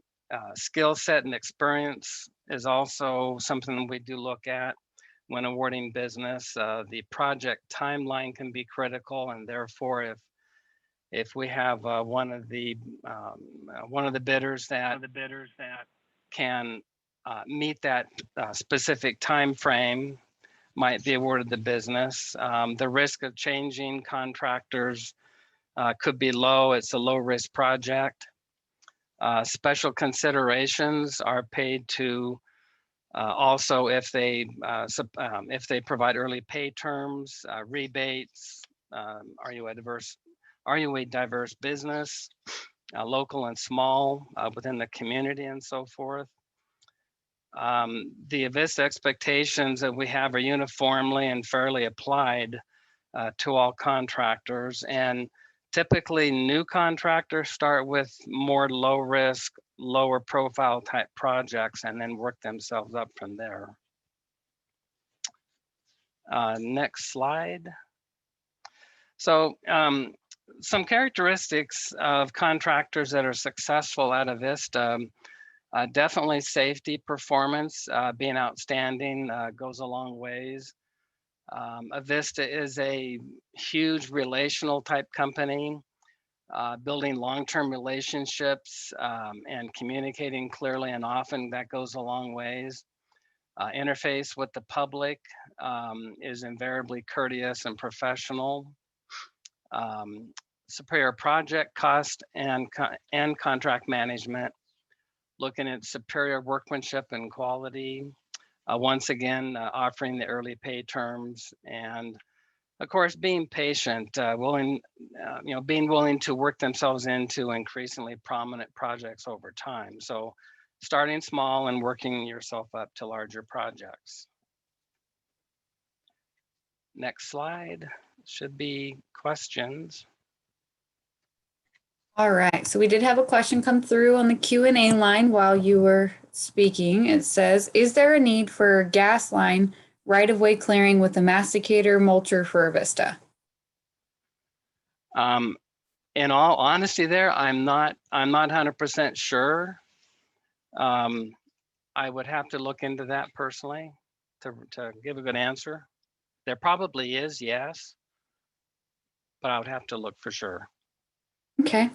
skill set and experience is also something we do look at when awarding business. The project timeline can be critical, and therefore, if we have one of the bidders that can meet that specific time frame, might be awarded the business. The risk of changing contractors could be low. It's a low risk project. Special considerations are paid to also if they provide early pay terms, rebates. Are you a diverse business, local and small, within the community, and so forth. The Avista expectations that we have are uniformly and fairly applied to all contractors. And typically new contractors start with more low risk, lower profile type projects and then work themselves up from there. Next slide. So some characteristics of contractors that are successful at Avista. Definitely safety performance, being outstanding, goes a long ways. Avista is a huge relational type company, building long-term relationships and communicating clearly and often, that goes a long ways. Interface with the public is invariably courteous and professional. Superior project cost and contract management. Looking at superior workmanship and quality, once again, offering the early pay terms, and of course, being patient, being willing to work themselves into increasingly prominent projects over time. So starting small and working yourself up to larger projects. Next slide, should be questions. All right, so we did have a question come through on the Q&A line while you were speaking. It says, is there a need for gas line right-of-way clearing with a masticator mulcher for Avista? In all honesty there, I'm not 100% sure. I would have to look into that personally to give a good answer. There probably is, yes, but I would have to look for sure. Okay.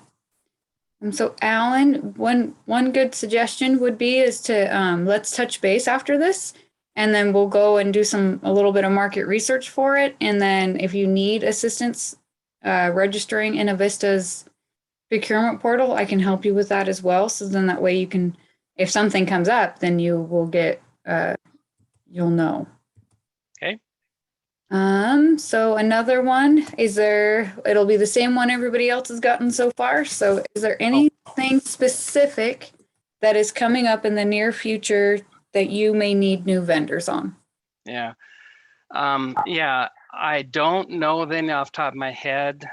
And so Alan, one good suggestion would be is to let's touch base after this, and then we'll go and do a little bit of market research for it. And then if you need assistance registering in Avista's procurement portal, I can help you with that as well. So then that way you can, if something comes up, then you will get, you'll know. Okay. So another one, it'll be the same one everybody else has gotten so far. So is there anything specific that is coming up in the near future that you may need new vendors on? Yeah. Yeah, I don't know then off the top of my head.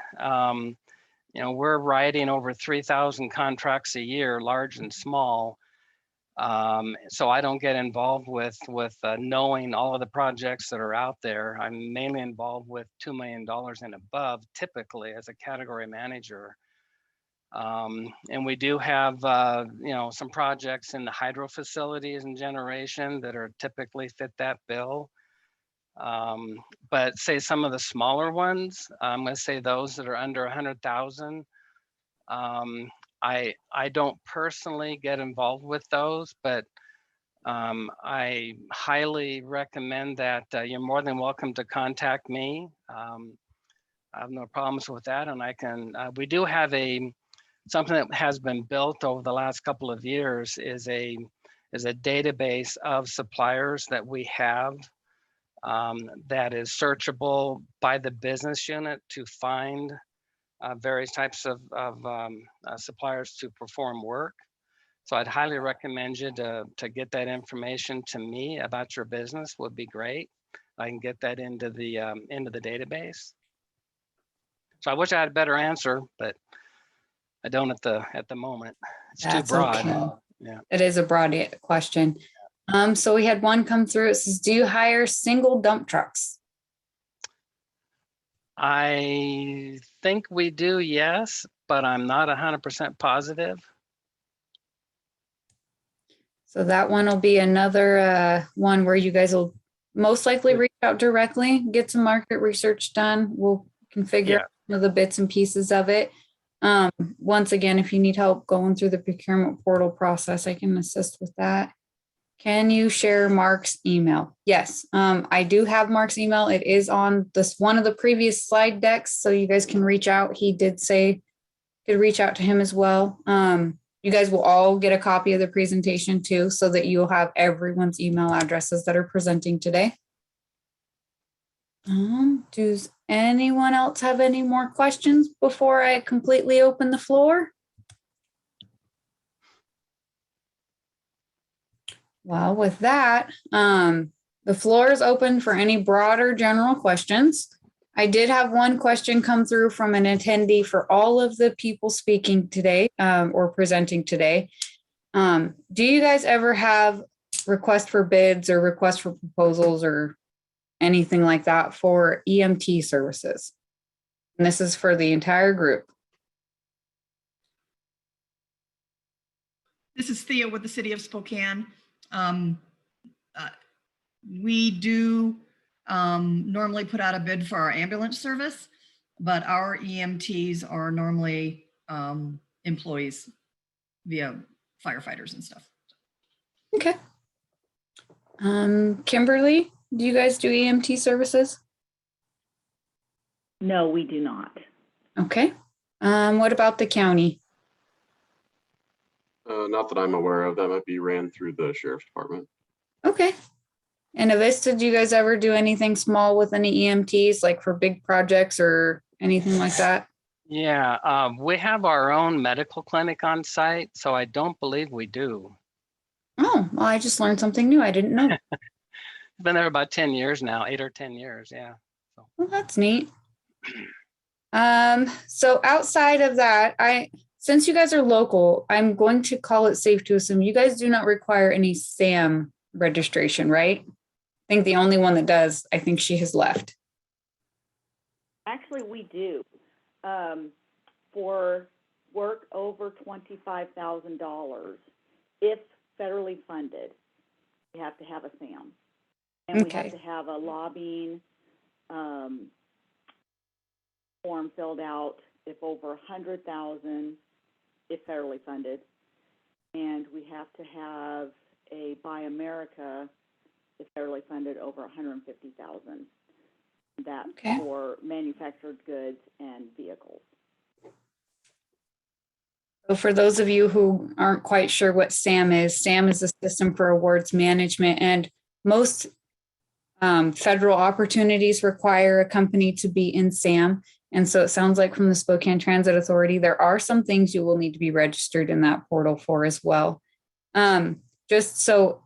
We're writing over 3,000 contracts a year, large and small. So I don't get involved with knowing all of the projects that are out there. I'm mainly involved with $2 million and above, typically as a category manager. And we do have, some projects in the hydro facilities and generation that are typically fit that bill. But say some of the smaller ones, I'm going to say those that are under 100,000. I don't personally get involved with those, but I highly recommend that you're more than welcome to contact me. I have no problems with that, and I can. We do have something that has been built over the last couple of years is a database of suppliers that we have that is searchable by the business unit to find various types of suppliers to perform work. So I'd highly recommend you to get that information to me about your business would be great. I can get that into the database. So I wish I had a better answer, but I don't at the moment. It's That's too broad. okay. Yeah. It is a broad question. So we had one come through. It says, do you hire single dump trucks? I think we do, yes, but I'm not 100% positive. So that one will be another one where you guys will most likely reach out directly, get some market research done. We'll configure some of the bits and pieces of it. Once again, if you need help going through the procurement portal process, I can assist with that. Can you share Mark's email? Yes, I do have Mark's email. It is on one of the previous slide decks, so you guys can reach out. He did say could reach out to him as well. You guys will all get a copy of the presentation too, so that you'll have everyone's email addresses that are presenting today. Does anyone else have any more questions before I completely open the floor? Well, with that, the floor is open for any broader general questions. I did have one question come through from an attendee for all of the people speaking today or presenting today. Do you guys ever have requests for bids or requests for proposals or anything like that for EMT services? And this is for the entire group. This is Thea with the City of Spokane. We do normally put out a bid for our ambulance service, but our EMTs are normally employees via firefighters and stuff. Okay. Kimberly, do you guys do EMT services? No, we do not. Okay. What about the county? Not that I'm aware of. That might be ran through the sheriff's department. Okay. And Avista, do you guys ever do anything small with any EMTs, like for big projects or anything like that? Yeah, we have our own medical clinic on site, so I don't believe we do. Oh, well, I just learned something new. I didn't know. Been there about 10 years now, 8 or 10 years, yeah. So. Well, that's neat. So outside of that, since you guys are local, I'm going to call it safe to assume you guys do not require any SAM registration, right? I think the only one that does, I think she has left. Actually, we do. For work over $25,000, if federally funded, we have to have a SAM. And we have Okay. to have a lobbying form filled out if over 100,000, if federally funded. And we have to have a Buy America, if federally funded, over 150,000. That's Okay. for manufactured goods and vehicles. So for those of you who aren't quite sure what SAM is a system for awards management, and most federal opportunities require a company to be in SAM. And so it sounds like from the Spokane Transit Authority, there are some things you will need to be registered in that portal for as well. Just so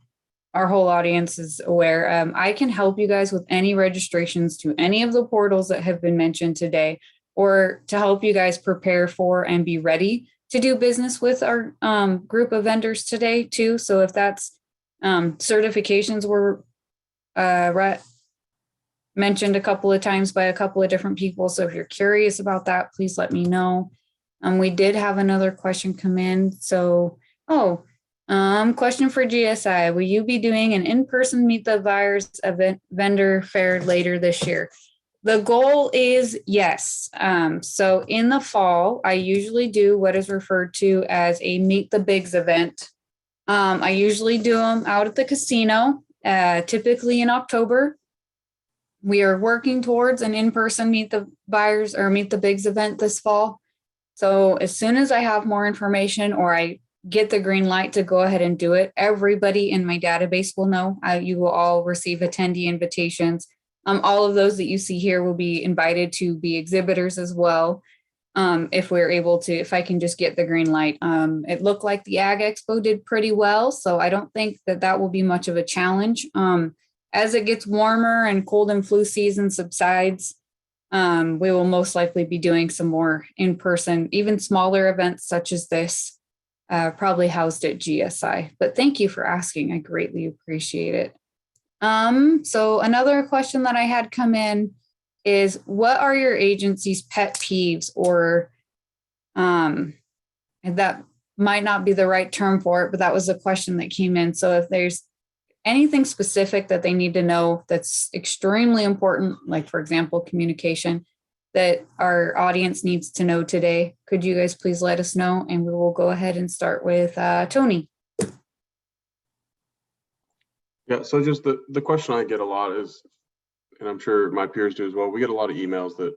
our whole audience is aware, I can help you guys with any registrations to any of the portals that have been mentioned today, or to help you guys prepare for and be ready to do business with our group of vendors today too. So if that's certifications were mentioned a couple of times by a couple of different people. So if you're curious about that, please let me know. We did have another question come in. So, question for GSI. Will you be doing an in-person Meet the Buyers event vendor fair later this year? The goal is yes. So in the fall, I usually do what is referred to as a Meet the Bigs event. I usually do them out at the casino, typically in October. We are working towards an in-person Meet the Buyers or Meet the Bigs event this fall. So as soon as I have more information or I get the green light to go ahead and do it, everybody in my database will know. You will all receive attendee invitations. All of those that you see here will be invited to be exhibitors as well. If we're able to, if I can just get the green light. It looked like the Ag Expo did pretty well, so I don't think that will be much of a challenge. As it gets warmer and cold and flu season subsides, we will most likely be doing some more in-person, even smaller events such as this, probably housed at GSI. But thank you for asking. I greatly appreciate it. So another question that I had come in is, what are your agency's pet peeves, or that might not be the right term for it, but that was a question that came in. So if there's anything specific that they need to know that's extremely important, like for example, communication, that our audience needs to know today, could you guys please let us know? And we will go ahead and start with Tony. Yeah, so just the question I get a lot is, and I'm sure my peers do as well, we get a lot of emails that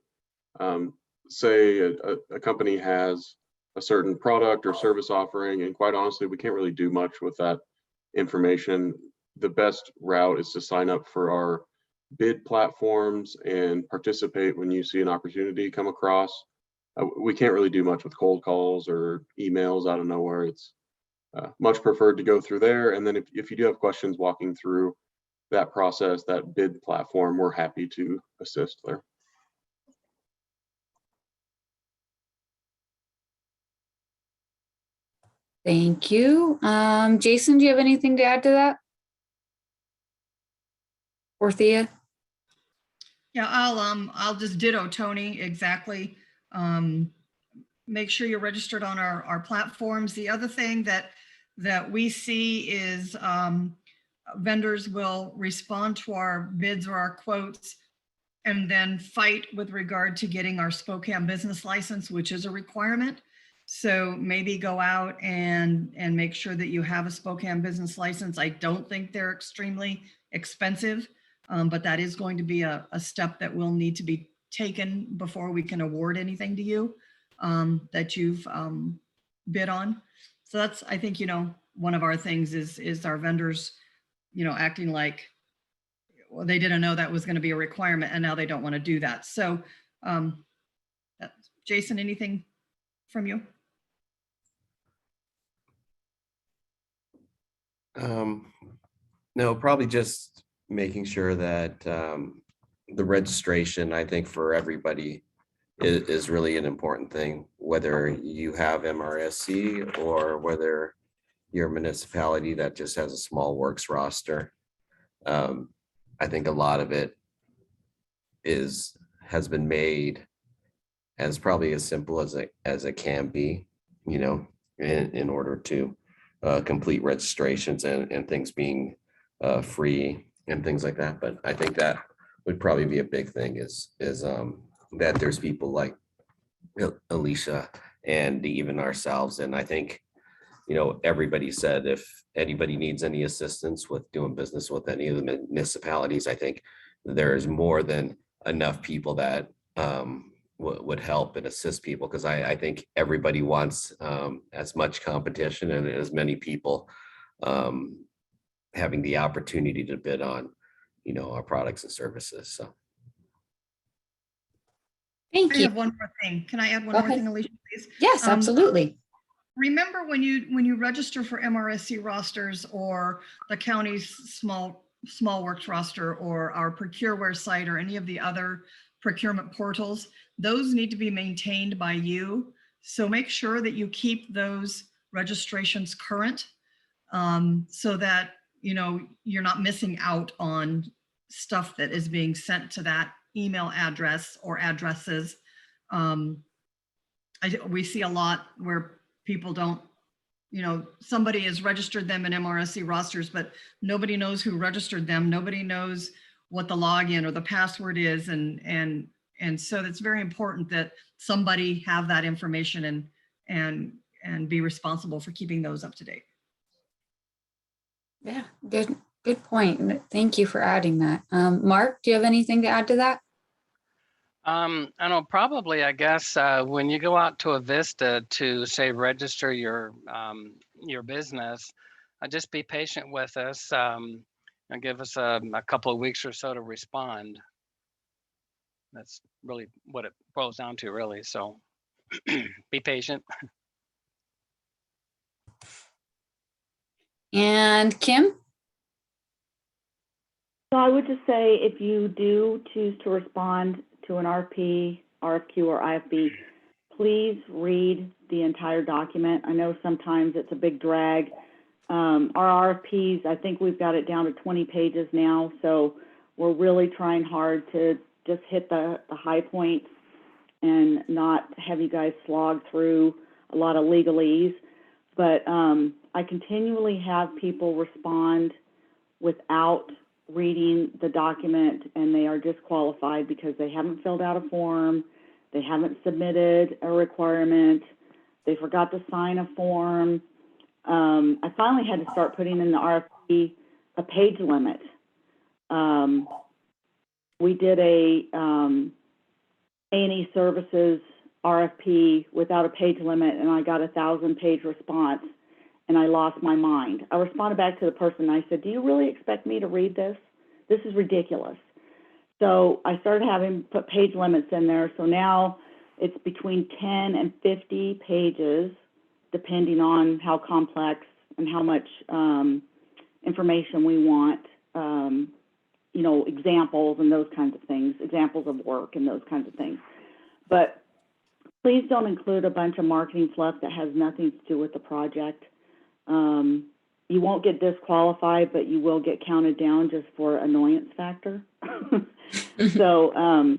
say a company has a certain product or service offering, and quite honestly, we can't really do much with that information. The best route is to sign up for our bid platforms and participate when you see an opportunity come across. We can't really do much with cold calls or emails out of nowhere. It's much preferred to go through there. And then if you do have questions walking through that process, that bid platform, we're happy to assist there. Thank you. Jason, do you have anything to add to that? Or Thea? Yeah, I'll just ditto Tony, exactly. Make sure you're registered on our platforms. The other thing that we see is vendors will respond to our bids or our quotes and then fight with regard to getting our Spokane business license, which is a requirement. So maybe go out and make sure that you have a Spokane business license. I don't think they're extremely expensive, but that is going to be a step that will need to be taken before we can award anything to you that you've bid on. So that's, I think, one of our things is our vendors, acting like, well, they didn't know that was going to be a requirement and now they don't want to do that. So Jason, anything from you? No, probably just making sure that the registration, I think for everybody is really an important thing, whether you have MRSC or whether you're a municipality that just has a small works roster. I think a lot of it has been made as probably as simple as it can be, you know, in order to complete registrations and things being free and things like that. But I think that would probably be a big thing is that there's people like Aleesha and even ourselves. And I think, you know, everybody said if anybody needs any assistance with doing business with any of the municipalities, I think there's more than enough people that would help and assist people, because I think everybody wants as much competition and as many people having the opportunity to bid on, you know, our products and services. So Thank I you. have one more thing. Can I add one Go more ahead. thing, Aleesha, please? Yes, absolutely. Remember when you register for MRSC rosters or the county's small works roster or our Procureware site or any of the other procurement portals, those need to be maintained by you. So make sure that you keep those registrations current, so that, you know, you're not missing out on stuff that is being sent to that email address or addresses. We see a lot where people don't, you know, somebody has registered them in MRSC rosters, but nobody knows who registered them. Nobody knows what the login or the password is. And so it's very important that somebody have that information and be responsible for keeping those up to date. Yeah, good point. Thank you for adding that. Mark, do you have anything to add to that? I know probably, I guess, when you go out to Avista to say register your business, just be patient with us and give us a couple of weeks or so to respond. That's really what it boils down to, really. So be patient. And Kim? So I would just say if you do choose to respond to an RFP, RFQ, or IFB, please read the entire document. I know sometimes it's a big drag. Our RFPs, I think we've got it down to 20 pages now, so we're really trying hard to just hit the high points and not have you guys slog through a lot of legalese. But I continually have people respond without reading the document, and they are disqualified because they haven't filled out a form, they haven't submitted a requirement, they forgot to sign a form. I finally had to start putting in the RFP a page limit. We did a A&E services RFP without a page limit, and I got a 1,000-page response, and I lost my mind. I responded back to the person, and I said, do you really expect me to read this? This is ridiculous. So I started having put page limits in there. So now it's between 10 and 50 pages, depending on how complex and how much information we want, you know, examples and those kinds of things, examples of work and those kinds of things. But please don't include a bunch of marketing fluff that has nothing to do with the project. You won't get disqualified, but you will get counted down just for annoyance factor. So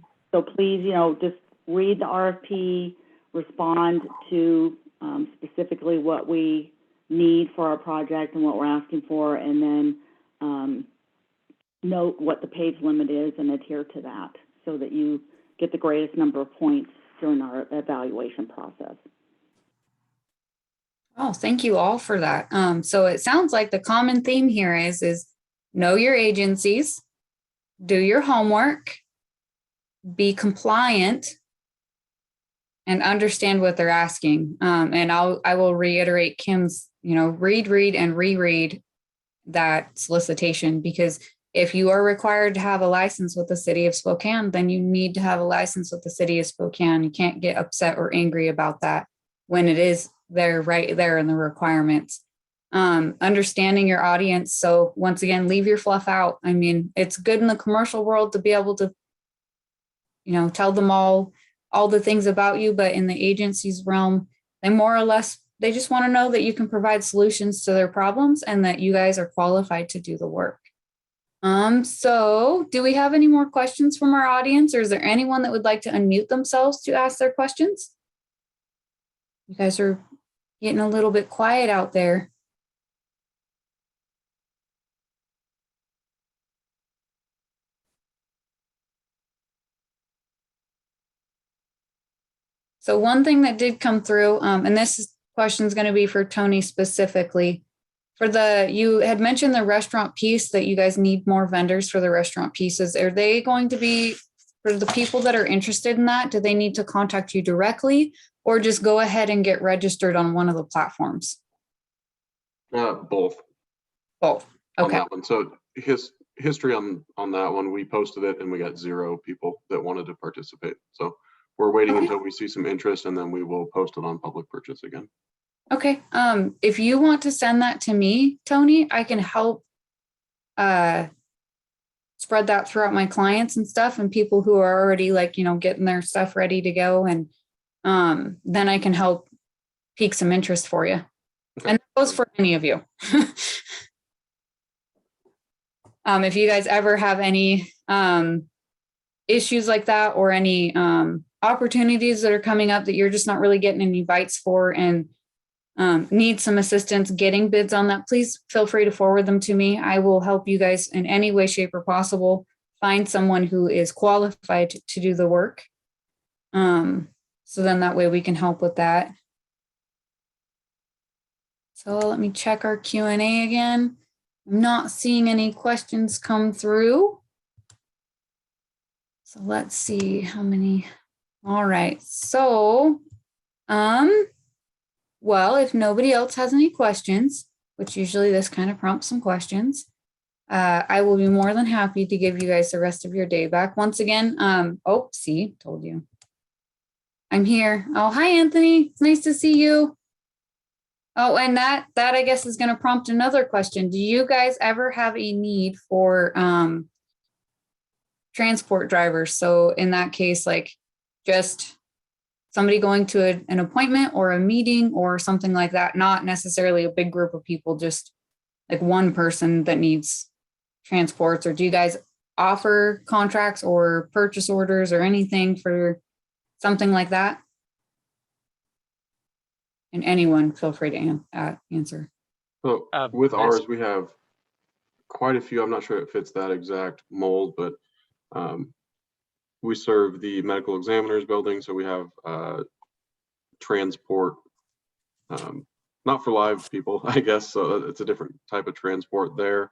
please, you know, just read the RFP, respond to specifically what we need for our project and what we're asking for, and then note what the page limit is and adhere to that so that you get the greatest number of points during our evaluation process. Oh, thank you all for that. So it sounds like the common theme here is know your agencies, do your homework, be compliant, and understand what they're asking. And I will reiterate Kim's, you know, read and reread that solicitation, because if you are required to have a license with the city of Spokane, then you need to have a license with the city of Spokane. You can't get upset or angry about that when it is there, right there in the requirements. Understanding your audience. So once again, leave your fluff out. I mean, it's good in the commercial world to be able to, you know, tell them all all the things about you, but in the agency's realm, they more or less, they just want to know that you can provide solutions to their problems and that you guys are qualified to do the work. So do we have any more questions from our audience, or is there anyone that would like to unmute themselves to ask their questions? You guys are getting a little bit quiet out there. So one thing that did come through, and this question is going to be for Tony specifically. You had mentioned the restaurant piece, that you guys need more vendors for the restaurant pieces. Are they going to be, for the people that are interested in that, do they need to contact you directly or just go ahead and get registered on one of the platforms? Both. Both. On Okay. that one. So history on that one, we posted it and we got 0 people that wanted to participate. So we're waiting until we see some interest, and then we will post it on public purchase again. Okay. If you want to send that to me, Tony, I can help spread that throughout my clients and stuff, and people who are already getting their stuff ready to go. And then I can help pique some interest for you. Okay. And that goes for any of you. If you guys ever have any issues like that, or any opportunities that are coming up that you're just not really getting any bites for, and need some assistance getting bids on that, please feel free to forward them to me. I will help you guys in any way, shape, or possible find someone who is qualified to do the work. So then that way we can help with that. So let me check our Q&A again. I'm not seeing any questions come through. So let's see how many. All right. So, well, if nobody else has any questions, which usually this kind of prompts some questions, I will be more than happy to give you guys the rest of your day back. Once again, oh, see, told you. I'm here. Oh, hi, Anthony. It's nice to see you. Oh, and that I guess is going to prompt another question. Do you guys ever have a need for transport drivers? So in that case, just somebody going to an appointment or a meeting or something like that, not necessarily a big group of people, just one person that needs transports? Or do you guys offer contracts or purchase orders or anything for something like that? And anyone, feel free to answer. So with ours, we have quite a few. I'm not sure it fits that exact mold, but we serve the medical examiner's building. So we have transport, not for live people, I guess. So it's a different type of transport there.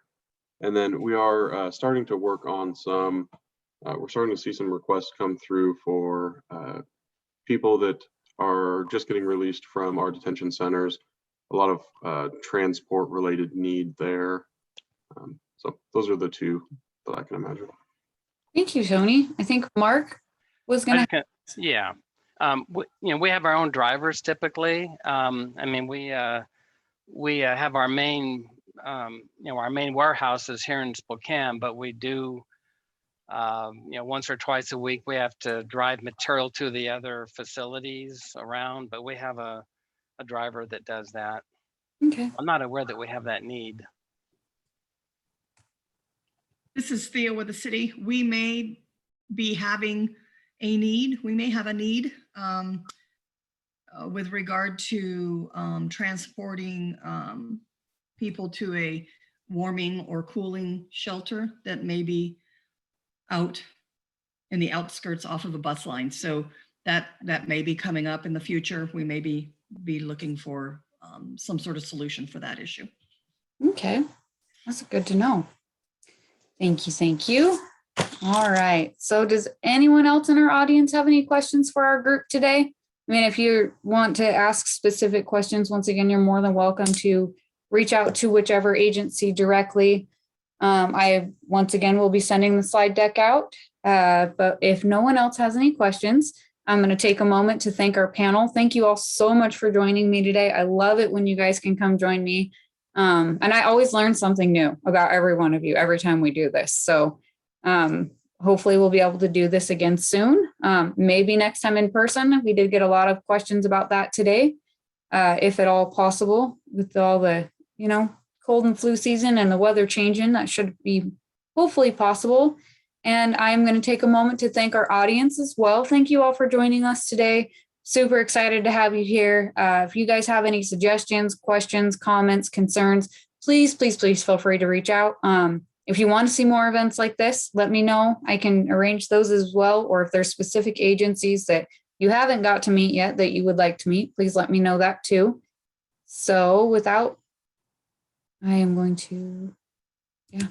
And then we are starting to work on some, we're starting to see some requests come through for people that are just getting released from our detention centers. A lot of transport related need there. So those are the two that I can imagine. Thank you, Tony. I think Mark was going to. Yeah. We have our own drivers typically. I mean, we have our main, our main warehouses here in Spokane, but we do, once or twice a week, we have to drive material to the other facilities around, but we have a driver that does that. Okay. I'm not aware that we have that need. This is Thea with the city. We may be having a need. We may have a need with regard to transporting people to a warming or cooling shelter that may be out in the outskirts off of a bus line. So that may be coming up in the future. We may be looking for some sort of solution for that issue. Okay, that's good to know. Thank you. Thank you. All right. So does anyone else in our audience have any questions for our group today? I mean, if you want to ask specific questions, once again, you're more than welcome to reach out to whichever agency directly. I, once again, will be sending the slide deck out. But if no one else has any questions, I'm going to take a moment to thank our panel. Thank you all so much for joining me today. I love it when you guys can come join me. And I always learn something new about every one of you every time we do this. So hopefully we'll be able to do this again soon. Maybe next time in person. We did get a lot of questions about that today, if at all possible, with all the, cold and flu season and the weather changing. That should be hopefully possible. And I'm going to take a moment to thank our audience as well. Thank you all for joining us today. Super excited to have you here. If you guys have any suggestions, questions, comments, concerns, please feel free to reach out. If you want to see more events like this, let me know. I can arrange those as well. Or if there's specific agencies that you haven't got to meet yet that you would like to meet, please let me know that too. So I am going to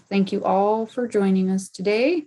thank you all for joining us today.